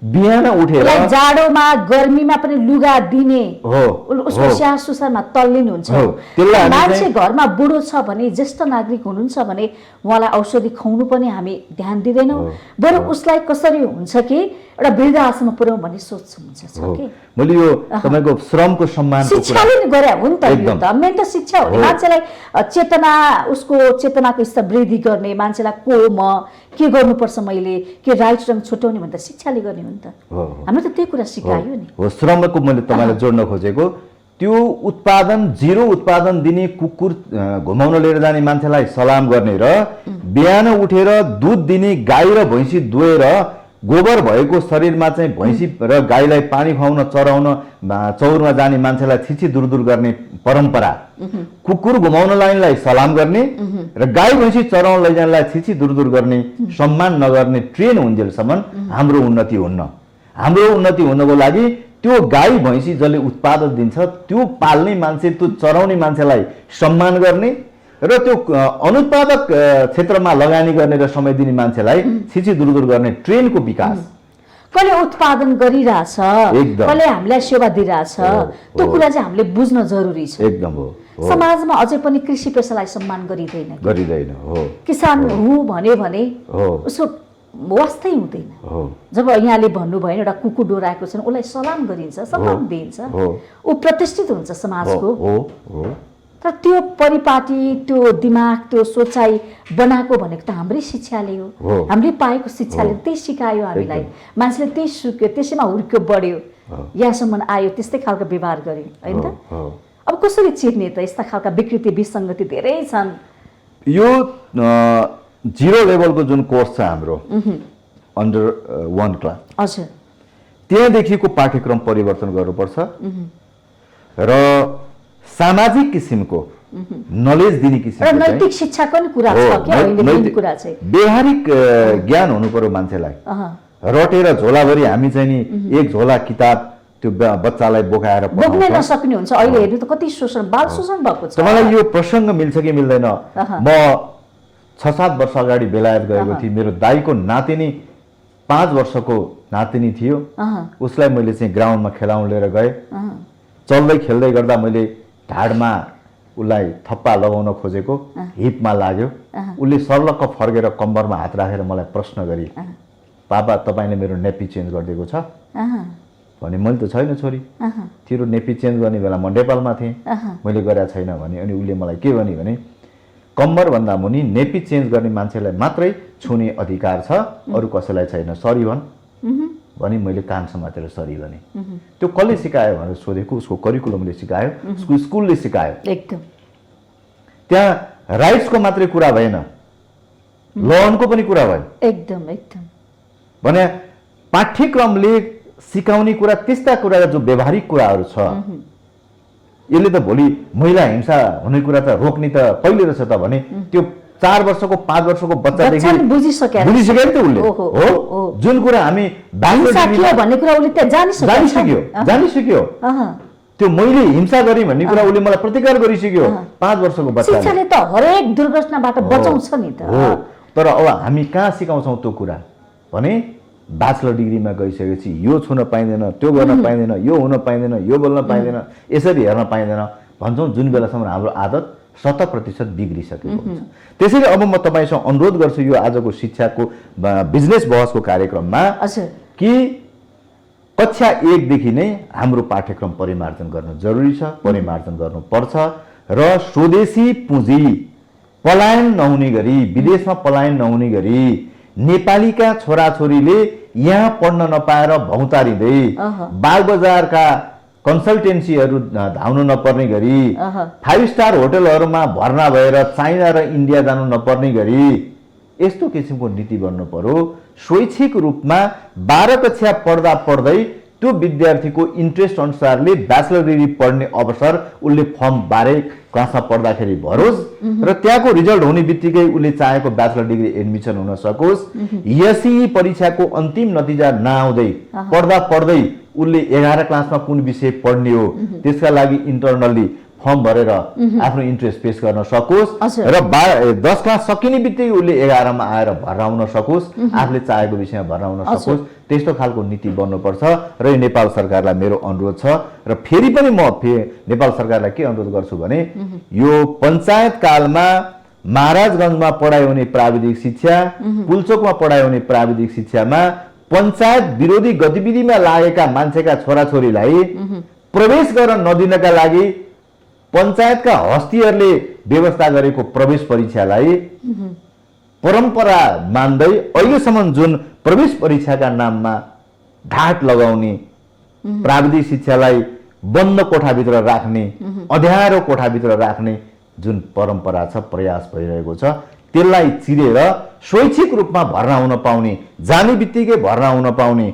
बिहान उठेर जाडोमा गर्मीमा पनि लुगा दिने हो, उसको स्याहार सुसारमा तल्लिनु हुन्छ। मान्छे घरमा बुढो छ भने, ज्येष्ठ नागरिक हुनुहुन्छ भने उहाँलाई औषधि खुवाउनु पनि हामी ध्यान दिँदैनौँ। बरु उसलाई कसरी हुन्छ कि एउटा वृद्ध आश्रममा पुर्याउँ भन्ने सोच हुन्छ कि। मैले यो तपाईको श्रमको सम्मान शिक्षाले नि गरे हो नि त। यो त मेन त शिक्षा हो। मान्छेलाई चेतना, उसको चेतनाको स्तर वृद्धि गर्ने, मान्छेलाई को म के गर्नुपर्छ, मैले के राइट रङ छुट्याउने भन्दा शिक्षाले गर्ने हो नि त। हामीले त त्यही कुरा सिकायो नि। हो, श्रमको मैले तपाईलाई जोड्न खोजेको त्यो उत्पादन, जिरो उत्पादन दिने कुकुर घुमाउन लिएर जाने मान्छेलाई सलाम गर्ने र बिहान उठेर दुध दिने गाई र भैँसी दुहेर गोबर भएको शरीरमा चाहिँ भैँसी र गाईलाई पानी खुवाउन, चराउन चौरमा जाने मान्छेलाई छिछि दूर गर्ने परम्परा, कुकुर घुमाउन लानेलाई सलाम गर्ने र गाई भैँसी चराउन लैजानेलाई छिछि दूर गर्ने, सम्मान नगर्ने ट्रेन हुन्जेलसम्म हाम्रो उन्नति हुन्न। हाम्रो उन्नति हुनको लागि त्यो गाई भैँसी जसले उत्पादन दिन्छ, त्यो पाल्ने मान्छे, त्यो चराउने मान्छेलाई सम्मान गर्ने र त्यो अनुत्पादक क्षेत्रमा लगानी गर्ने र समय दिने मान्छेलाई छिछि दूर गर्ने ट्रेनको विकास। कसले उत्पादन गरिरहेछ, कसले हामीलाई सेवा दिइरहेछ, त्यो कुरा चाहिँ हामीले बुझ्न जरुरी छ। एकदम हो। समाजमा अझै पनि कृषि पेशालाई सम्मान गरिँदैन। हो, किसान हुँ भने उसको वास्तै हुँदैन। जब यहाँले भन्नुभयो एउटा कुकुर डोराएको छ, उसलाई सलाम गरिन्छ, सम्मान दिइन्छ, ऊ प्रतिष्ठित हुन्छ समाजको। तर त्यो परिपाटी, त्यो दिमाग, त्यो सोचाइ बनाएको भनेको त हाम्रै शिक्षाले हो। हामीले पाएको शिक्षाले त्यही सिकायो हामीलाई। मान्छेले त्यही सिक्यो, त्यसैमा हुर्क्यो, बढ्यो, यहाँसम्म आयो, त्यस्तै खालको व्यवहार गर्यो, होइन त? अब कसरी चिर्ने त? यस्ता खालका विकृति, विसङ्गति धेरै छन्। यो जिरो लेभलको जुन कोर्स छ हाम्रो अन्डर 1 क्लास, हजुर, त्यहाँदेखिको पाठ्यक्रम परिवर्तन गर्नुपर्छ र सामाजिक किसिमको नलेज दिने किसिमको नैतिक शिक्षाको नि कुरा छ के अहिले मेन कुरा चाहिँ व्यवहारिक ज्ञान हुनु पर्यो मान्छेलाई। रटेर झोलाभरि हामी चाहिँ नि एक झोला किताब त्यो बच्चालाई बोकाएर बोक्न नसक्ने हुन्छ। अहिले हेर्नु त कति शोषण, बाल शोषण भएको छ। तपाईलाई यो प्रसङ्ग मिल्छ कि मिल्दैन? म 6-7 वर्ष अगाडि बेलायत गएको थिएँ। मेरो दाइको नातिनी 5 वर्षको नातिनी थियो। उसलाई मैले चाहिँ ग्राउन्डमा खेलाउन लिएर गएँ। चल्दै खेल्दै गर्दा मैले ढाडमा उसलाई थप्पा लगाउन खोजेको, हिपमा लाग्यो। उसले सर्लक्क फर्केर कम्बरमा हात राखेर मलाई प्रश्न गरी, पापा तपाईँले मेरो नेपी चेन्ज गरिदिएको छ? भने मैले त छैन छोरी, तिम्रो नेपी चेन्ज गर्ने बेला म नेपालमा थिएँ, मैले गरेको छैन भने। अनि उसले मलाई के भने कम्बरभन्दा मुनि नेपी चेन्ज गर्ने मान्छेलाई मात्रै छुने अधिकार छ, अरू कसैलाई छैन, सरी भने मैले कान समातेर सरी भने। त्यो कसले सिकायो भनेर सोधेको, उसको करिकुलमले सिकायो, उसको स्कुलले सिकायो। एकदम त्यहाँ राइट्सको मात्रै कुरा भएन, लनको पनि कुरा भयो। एकदम एकदम भने पाठ्यक्रमले सिकाउने कुरा त्यस्ता कुरा जो व्यवहारिक कुराहरू छ, यसले त भोलि महिला हिंसा हुने कुरा त रोक्ने त पहिले रहेछ त भने त्यो 4 वर्षको 5 वर्षको बच्चादेखि बुझिसक्यो नि त उसले। हो, जुन कुरा हामी भन्ने कुरा उसले त जानिसक्यो। त्यो मैले हिंसा गरेँ भन्ने कुरा उसले मलाई प्रतिकार गरिसक्यो। 5 वर्षको बच्चाले। शिक्षाले त हरेक दुर्घटनाबाट बचाउँछ नि त। हो, तर अब हामी कहाँ सिकाउँछौँ त्यो कुरा भने ब्याचलर डिग्रीमा गइसकेपछि यो छुन पाइँदैन, त्यो गर्न पाइँदैन, यो हुन पाइँदैन, यो बोल्न पाइँदैन, यसरी हेर्न पाइँदैन भन्छौँ, जुन बेलासम्म हाम्रो आदत 100% बिग्रिसकेको हुन्छ। त्यसैले अब म तपाईँसँग अनुरोध गर्छु यो आजको शिक्षाको बिजनेस बहसको कार्यक्रममा कि कक्षा 1 देखि नै हाम्रो पाठ्यक्रम परिमार्जन गर्न जरुरी छ, परिमार्जन गर्नुपर्छ र स्वदेशी पुँजी पलायन नहुने गरी, विदेशमा पलायन नहुने गरी नेपालीका छोराछोरीले यहाँ पढ्न नपाएर भौतारिँदै बागबजारका कन्सल्टेन्सीहरू धाउनु नपर्ने गरी, 5 स्टार होटलहरूमा भर्ना भएर चाइना र इन्डिया जानु नपर्ने गरी यस्तो किसिमको नीति बन्नु पर्यो। स्वैच्छिक रूपमा 12 कक्षा पढ्दा पढ्दै त्यो विद्यार्थीको इन्ट्रेस्ट अनुसारले ब्याचलर डिग्री पढ्ने अवसर उसले फर्म 12 क्लासमा पढ्दाखेरि भरोस् र त्यहाँको रिजल्ट हुने बित्तिकै उसले चाहेको ब्याचलर डिग्री एडमिसन हुन सकोस्। एसई परीक्षाको अन्तिम नतिजा नआउँदै पढ्दा पढ्दै उसले 11 क्लासमा कुन विषय पढ्ने हो त्यसका लागि इन्टरनली फर्म भरेर आफ्नो इन्ट्रेस्ट पेश गर्न सकोस् र 10 क्लास सकिने बित्तिकै उसले 11 मा आएर भर्ना हुन सकोस्, आफूले चाहेको विषयमा भर्ना हुन सकोस्। त्यस्तो खालको नीति बन्नुपर्छ र यो नेपाल सरकारलाई मेरो अनुरोध छ। र फेरि पनि म नेपाल सरकारलाई के अनुरोध गर्छु भने यो पञ्चायत कालमा महाराजगञ्जमा पढाइ हुने प्राविधिक शिक्षा, पुल्चोकमा पढाइ हुने प्राविधिक शिक्षामा पञ्चायत विरोधी गतिविधिमा लागेका मान्छेका छोराछोरीलाई प्रवेश गर्न नदिनका लागि पञ्चायतका हस्तीहरूले व्यवस्था गरेको प्रवेश परीक्षालाई परम्परा मान्दै अहिलेसम्म जुन प्रवेश परीक्षाका नाममा ढाट लगाउने, प्राविधिक शिक्षालाई बन्द कोठाभित्र राख्ने, अँध्यारो कोठाभित्र राख्ने जुन परम्परा छ, प्रयास भइरहेको छ, त्यसलाई चिरेर स्वैच्छिक रूपमा भर्ना हुन पाउने, जाने बित्तिकै भर्ना हुन पाउने,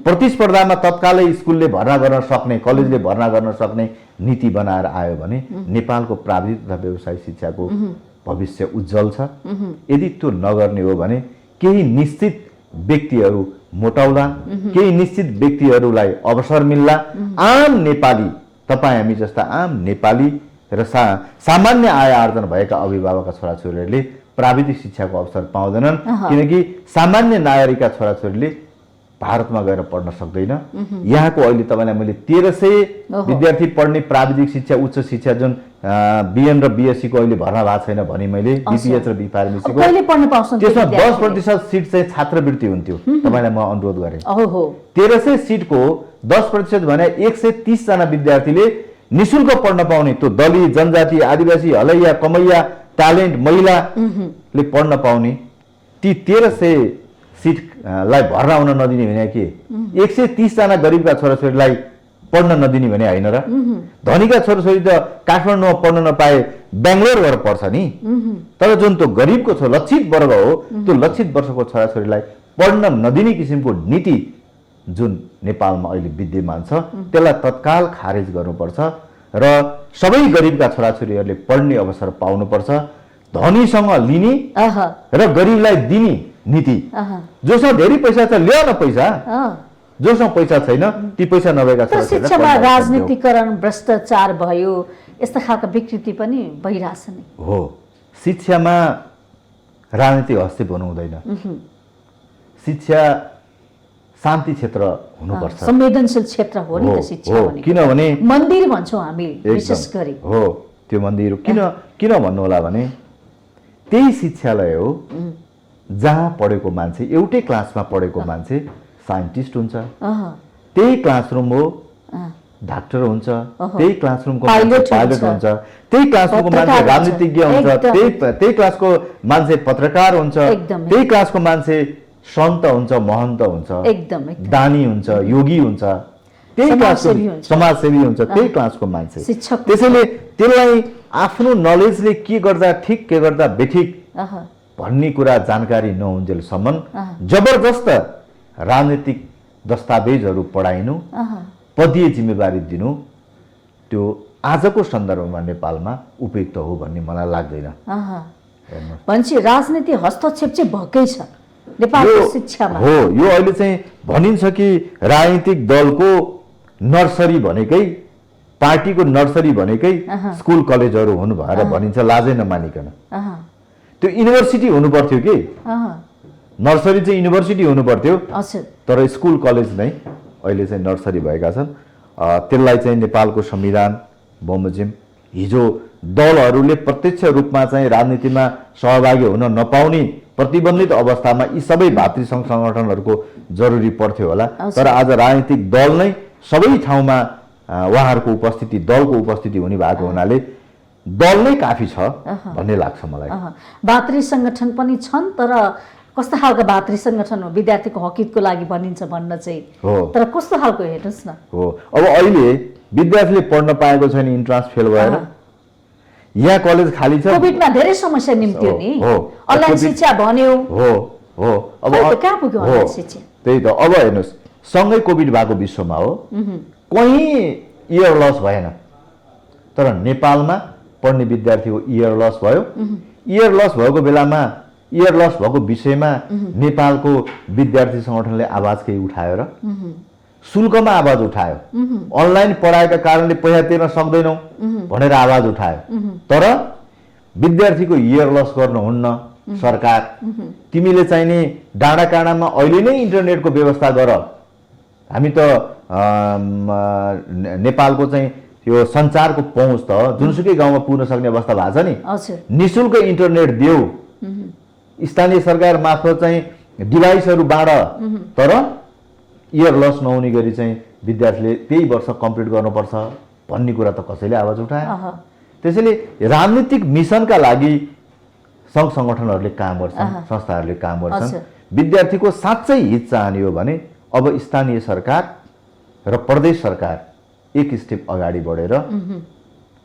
प्रतिस्पर्धामा तत्कालै स्कुलले भर्ना गर्न सक्ने, कलेजले भर्ना गर्न सक्ने नीति बनाएर आयो भने नेपालको प्राविधिक तथा व्यवसायिक शिक्षाको भविष्य उज्जवल छ। यदि त्यो नगर्ने हो भने केही निश्चित व्यक्तिहरू मोटाउला, केही निश्चित व्यक्तिहरूलाई अवसर मिल्ला। आम नेपाली, तपाईँ हामी जस्ता आम नेपाली र सामान्य आय आर्जन भएका अभिभावकका छोराछोरीहरूले प्राविधिक शिक्षाको अवसर पाउँदैनन्, किनकि सामान्य नागरिकका छोराछोरीले भारतमा गएर पढ्न सक्दैन। यहाँको अहिले तपाईँलाई मैले 1300 विद्यार्थी पढ्ने प्राविधिक शिक्षा, उच्च शिक्षा जुन बीएन र बीएससी को अहिले भर्ना भएको छैन भने मैले बीपीएच र बी फार्मेसीको त्यसमा 10% सिट चाहिँ छात्रवृत्ति हुन्थ्यो। तपाईँलाई म अनुरोध गरेँ 1300 सिटको 10% भने 130 जना विद्यार्थीले निशुल्क पढ्न पाउने, त्यो दलित, जनजाति, आदिवासी, हलैया, कमैया, ट्यालेन्ट, महिलाले पढ्न पाउने ती 1300 सिटलाई भर्ना हुन नदिने भने के 130 जना गरिबका छोराछोरीलाई पढ्न नदिने भने होइन र? धनीका छोराछोरी त काठमाडौँमा पढ्न नपाए बेङ्गलोर गएर पढ्छ नि, तर जुन त्यो गरिबको लक्षित वर्ग हो त्यो लक्षित वर्गको छोराछोरीलाई पढ्न नदिने किसिमको नीति जुन नेपालमा अहिले विद्यमान छ त्यसलाई तत्काल खारेज गर्नुपर्छ र सबै गरिबका छोराछोरीहरूले पढ्ने अवसर पाउनुपर्छ। धनीसँग लिने र गरिबलाई दिने नीति, जोसँग धेरै पैसा छ ल्याउन पैसा, जोसँग पैसा छैन ती पैसा नभएका छोराछोरीलाई शिक्षामा राजनीतिकरण, भ्रष्टाचार भयो, यस्ता खालका विकृति पनि भइरहेछ नि। हो, शिक्षामा राजनीतिक हस्तक्षेप हुनु हुँदैन। शिक्षा शान्ति क्षेत्र हुनुपर्छ, संवेदनशील क्षेत्र हो नि त शिक्षा भनेको। किनभने मन्दिर भन्छौँ हामी विशेष गरी। हो, त्यो मन्दिर किन भन्नु होला भने त्यही शिक्षालय हो जहाँ पढेको मान्छे, एउटै क्लासमा पढेको मान्छे साइन्टिस्ट हुन्छ, त्यही क्लासरुम हो डाक्टर हुन्छ, त्यही क्लासरुमको मान्छे पाइलट हुन्छ, त्यही क्लासरुमको मान्छे राजनीतिज्ञ हुन्छ, त्यही क्लासको मान्छे पत्रकार हुन्छ, त्यही क्लासको मान्छे सन्त हुन्छ, महन्त हुन्छ, दानी हुन्छ, योगी हुन्छ, त्यही क्लासको समाजसेवी हुन्छ, त्यही क्लासको मान्छे। त्यसैले त्यसलाई आफ्नो नलेजले के गर्दा ठिक के गर्दा बेठिक भन्ने कुरा जानकारी नहुन्जेलसम्म जबरजस्त राजनीतिक दस्तावेजहरू पढाइनु, पदीय जिम्मेवारी दिनु त्यो आजको सन्दर्भमा नेपालमा उपयुक्त हो भन्ने मलाई लाग्दैन। भन्छ राजनीति हस्तक्षेप चाहिँ भएकै छ नेपालको शिक्षामा। हो, यो अहिले चाहिँ भनिन्छ कि राजनीतिक दलको नर्सरी भनेकै, पार्टीको नर्सरी भनेकै स्कुल कलेजहरू हुनु भएर भनिन्छ, लाजै नमानिकन। त्यो युनिभर्सिटी हुनु पर्थ्यो कि नर्सरी चाहिँ युनिभर्सिटी हुनु पर्थ्यो, तर स्कुल कलेज नै अहिले चाहिँ नर्सरी भएका छन्। त्यसलाई चाहिँ नेपालको संविधान बमोजिम हिजो दलहरूले प्रत्यक्ष रूपमा चाहिँ राजनीतिमा सहभागी हुन नपाउने प्रतिबन्धित अवस्थामा यी सबै भातृ सङ्घ सङ्गठनहरूको जरुरी पर्थ्यो होला, तर आज राजनीतिक दल नै सबै ठाउँमा उहाँहरूको उपस्थिति, दलको उपस्थिति हुने भएको हुनाले दल नै काफी छ भन्ने लाग्छ मलाई। भातृ सङ्गठन पनि छन्, तर कस्तो खालको भातृ सङ्गठन हो विद्यार्थीको हकितको लागि भनिन्छ भन्न चाहिँ हो, तर कस्तो खालको हेर्नुहोस् न। हो, अब अहिले विद्यार्थीले पढ्न पाएको छैन, इन्ट्रान्स फेल भएर यहाँ कलेज खाली छ। कोभिडमा धेरै समस्या निम्त्यो नि, अनलाइन शिक्षा भन्यो। हो, अब कहाँ पुग्यो अनलाइन शिक्षा? त्यही त। अब हेर्नुहोस्, सँगै कोभिड भएको विश्वमा हो कहीँ इयर लस भएन, तर नेपालमा पढ्ने विद्यार्थीको इयर लस भयो। इयर लस भएको बेलामा इयर लस भएको विषयमा नेपालको विद्यार्थी सङ्गठनले आवाज केही उठायो र? शुल्कमा आवाज उठायो, अनलाइन पढाएका कारणले पैसा तिर्न सक्दैनौँ भनेर आवाज उठायो। तर विद्यार्थीको इयर लस गर्नुहुन्न सरकार। तिमीले चाहिने डाँडा काँडामा अहिले नै इन्टरनेटको व्यवस्था गर। हामी त नेपालको चाहिँ यो सञ्चारको पहुँच त जुनसुकै गाउँमा पुग्न सक्ने अवस्था भएको छ नि। निःशुल्क इन्टरनेट देऊ, स्थानीय सरकार मार्फत चाहिँ डिभाइसहरू बाँड, तर इयर लस नहुने गरी चाहिँ विद्यार्थीले त्यही वर्ष कम्प्लिट गर्नुपर्छ भन्ने कुरा त कसैले आवाज उठायो। त्यसैले राजनीतिक मिसनका लागि सङ्घ सङ्गठनहरूले काम गर्छन्, संस्थाहरूले काम गर्छन्। विद्यार्थीको साँच्चै हित चाहने हो भने अब स्थानीय सरकार र प्रदेश सरकार एक स्टेप अगाडि बढेर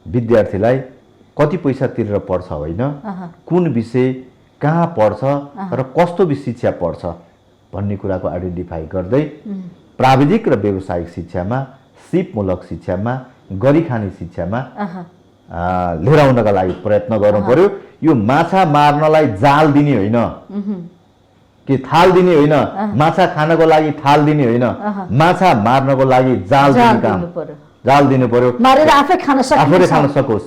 विद्यार्थीलाई कति पैसा तिरेर पढ्छ होइन, कुन विषय कहाँ पढ्छ र कस्तो शिक्षा पढ्छ भन्ने कुराको आइडेन्टिफाई गर्दै प्राविधिक र व्यावसायिक शिक्षामा, सिपमूलक शिक्षामा, गरिखाने शिक्षामा लिएर आउनका लागि प्रयत्न गर्नु पर्यो। यो माछा मार्नलाई जाल दिने होइन कि थाल दिने होइन, माछा खानको लागि थाल दिने होइन, माछा मार्नको लागि जाल दिने काम, जाल दिनु पर्यो। मारेर आफै खान सकोस्।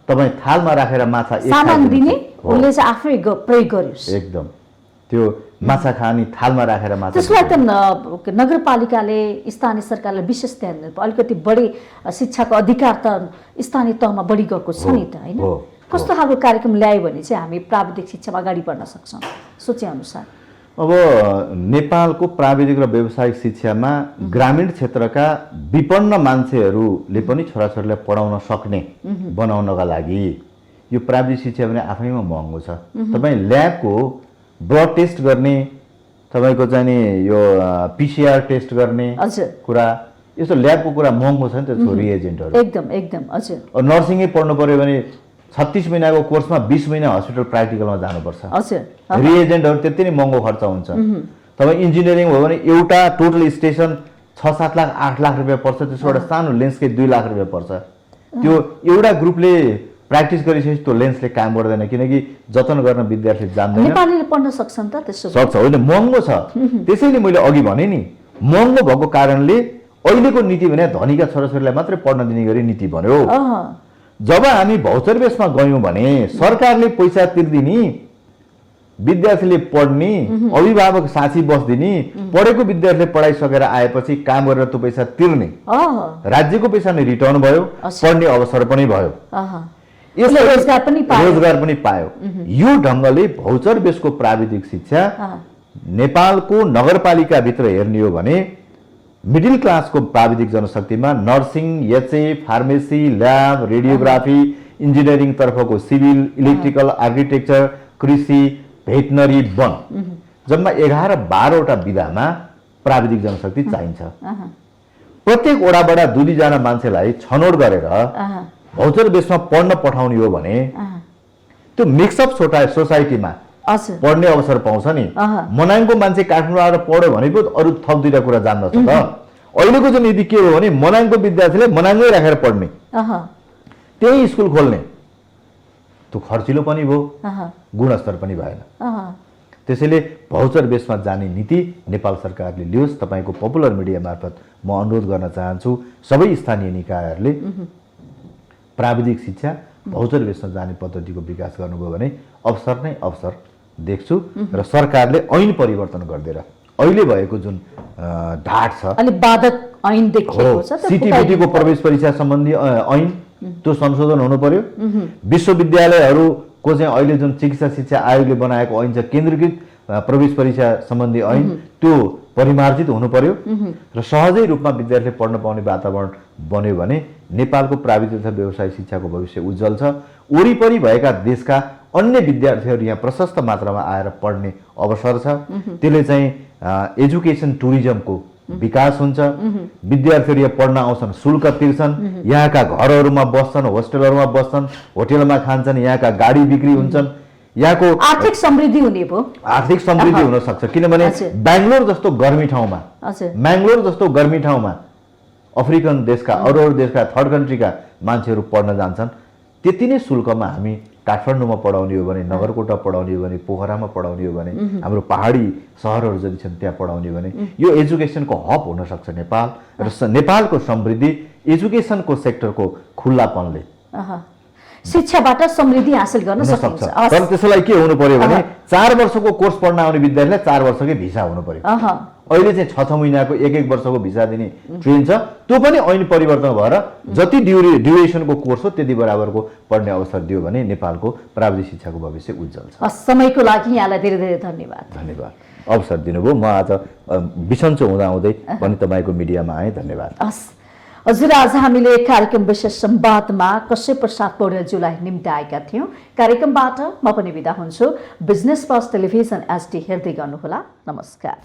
तपाईँ थालमा राखेर माछा सामान दिने उसले चाहिँ आफै प्रयोग गरियोस्। एकदम त्यो माछा खाने थालमा राखेर माछा। त्यसको लागि त नगरपालिकाले स्थानीय सरकारले विशेष ध्यान दिनु पर्यो। अलिकति बढी शिक्षाको अधिकार त स्थानीय तहमा बढी गएको छ नि त होइन। कस्तो खालको कार्यक्रम ल्यायो भने चाहिँ हामी प्राविधिक शिक्षामा अगाडि बढ्न सक्छौँ सोचे अनुसार? अब नेपालको प्राविधिक र व्यावसायिक शिक्षामा ग्रामीण क्षेत्रका विपन्न मान्छेहरूले पनि छोराछोरीलाई पढाउन सक्ने बनाउनका लागि यो प्राविधिक शिक्षा पनि आफैमा महँगो छ। तपाईँ ल्याबको ब्लड टेस्ट गर्ने, तपाईँको चाहिँ नि यो पिसिआर टेस्ट गर्ने कुरा, यस्तो ल्याबको कुरा महँगो छ नि त। रिएजेन्टहरू एकदम एकदम हजुर। नर्सिङै पढ्नु पर्यो भने 36 महिनाको कोर्समा 20 महिना हस्पिटल प्र्याक्टिकलमा जानुपर्छ। रिएजेन्टहरू त्यति नै महँगो खर्च हुन्छ। तपाईँ इन्जिनियरिङ हो भने एउटा टोटल स्टेसन 6-7 लाख 8 लाख रुपियाँ पर्छ। त्यसको एउटा सानो लेन्सकै 2 लाख रुपियाँ पर्छ। त्यो एउटा ग्रुपले प्र्याक्टिस गरिसकेपछि त्यो लेन्सले काम गर्दैन, किनकि जतन गर्न विद्यार्थी जान्दैन। नेपालीले पढ्न सक्छन् त त्यसो? सक्छ, होइन महँगो छ। त्यसैले मैले अघि भने नि महँगो भएको कारणले अहिलेको नीति भने धनीका छोराछोरीलाई मात्रै पढ्न दिने गरी नीति बन्यो। जब हामी भौचर बेसमा गयौँ भने सरकारले पैसा तिर्दिने, विद्यार्थीले पढ्ने, अभिभावक साथी बस्दिने, पढेको विद्यार्थीले पढाइसकेर आएपछि काम गरेर त्यो पैसा तिर्ने, राज्यको पैसा नै रिटर्न भयो, पढ्ने अवसर पनि भयो, रोजगार पनि पायो। यो ढङ्गले भौचर बेसको प्राविधिक शिक्षा नेपालको नगरपालिकाभित्र हेर्ने हो भने मिडिल क्लासको प्राविधिक जनशक्तिमा nursing, HA, pharmacy, lab, radiography, engineering तर्फको सिभिल, इलेक्ट्रिकल, आर्किटेक्चर, कृषि, भेटनरी, वन, जम्मा 11-12वटा विधामा प्राविधिक जनशक्ति चाहिन्छ। प्रत्येक वडाबाट 2-2जना मान्छेलाई छनौट गरेर भौचर बेसमा पढ्न पठाउने हो भने त्यो मिक्सअप सोसाइटीमा पढ्ने अवसर पाउँछ नि। मनाङको मान्छे काठमाडौँ आएर पढ्यो भने पो अरू थप 2टा कुरा जान्न छ त। अहिलेको चाहिँ नीति के हो भने मनाङको विद्यार्थीले मनाङमै राखेर पढ्ने, त्यही स्कुल खोल्ने, त्यो खर्चिलो पनि भयो, गुणस्तर पनि भएन। त्यसैले भौचर बेसमा जाने नीति नेपाल सरकारले लियोस्। तपाईँको पपुलर मिडिया मार्फत म अनुरोध गर्न चाहन्छु सबै स्थानीय निकायहरूले प्राविधिक शिक्षा भौचर बेसमा जाने पद्धतिको विकास गर्नुभयो भने अवसर नै अवसर देख्छु। र सरकारले ऐन परिवर्तन गरिदिएर अहिले भएको जुन ढाट छ, अलि बाधक ऐन देखिएको छ, सिटिबिटीको प्रवेश परीक्षा सम्बन्धी ऐन त्यो संशोधन हुनु पर्यो। विश्वविद्यालयहरूको चाहिँ अहिले जुन चिकित्सा शिक्षा आयोगले बनाएको ऐन छ, केन्द्रीकृत प्रवेश परीक्षा सम्बन्धी ऐन, त्यो परिमार्जित हुनु पर्यो र सहजै रूपमा विद्यार्थीले पढ्न पाउने वातावरण बन्यो भने नेपालको प्राविधिक तथा व्यवसायिक शिक्षाको भविष्य उज्जवल छ। वरिपरि भएका देशका अन्य विद्यार्थीहरू यहाँ प्रशस्त मात्रामा आएर पढ्ने अवसर छ। त्यसले चाहिँ एजुकेसन टुरिज्मको विकास हुन्छ। विद्यार्थीहरू यहाँ पढ्न आउँछन्, शुल्क तिर्छन्, यहाँका घरहरूमा बस्छन्, होस्टेलहरूमा बस्छन्, होटेलमा खान्छन्, यहाँका गाडी बिक्री हुन्छन्। यहाँको आर्थिक समृद्धि हुने भयो। आर्थिक समृद्धि हुन सक्छ किनभने हजुर। बेंगलोर जस्तो गर्मी ठाउँमा हजुर बेंगलोर जस्तो गर्मी ठाउँमा अफ्रिकन देशका अरू देशका थर्ड कन्ट्रीका मान्छेहरू पढ्न जान्छन्। त्यति नै शुल्कमा हामी काठमाडौँमा पढाउने हो भने, नगरकोटमा पढाउने हो भने, पोखरामा पढाउने हो भने, हाम्रो पहाडी सहरहरू जति छन् त्यहाँ पढाउने हो भने यो एजुकेसनको हब हुन सक्छ नेपाल। र नेपालको समृद्धि एजुकेसनको सेक्टरको खुल्लापनले शिक्षाबाट समृद्धि हासिल गर्न हुन सकिन्छ। सक्छ। तर त्यसलाई के हुनु पर्यो भने 4 वर्षको कोर्स पढ्न आउने विद्यार्थीलाई 4 वर्षकै भिसा हुनु पर्यो। अहिले चाहिँ 6 महिनाको 1 वर्षको भिसा दिने ट्रेन छ। त्यो पनि ऐन परिवर्तन भएर जति ड्युरेसनको कोर्स हो त्यति बराबरको पढ्ने अवसर दियो भने नेपालको प्राविधिक शिक्षाको भविष्य उज्जवल छ। समयको लागि यहाँलाई धेरै धेरै धन्यवाद। धन्यवाद, अवसर दिनुभयो। म आज बिसन्चो हुँदाहुँदै पनि तपाईँको मिडियामा आएँ। धन्यवाद। हजुर, आज हामीले कार्यक्रम विशेष संवादमा कश्यप प्रसाद पौडेलज्यूलाई निम्त्याएका थियौँ। कार्यक्रमबाट म पनि बिदा हुन्छु। बिजनेस प्लस टेलिभिजन एचडी हेर्दै गर्नुहोला। नमस्कार।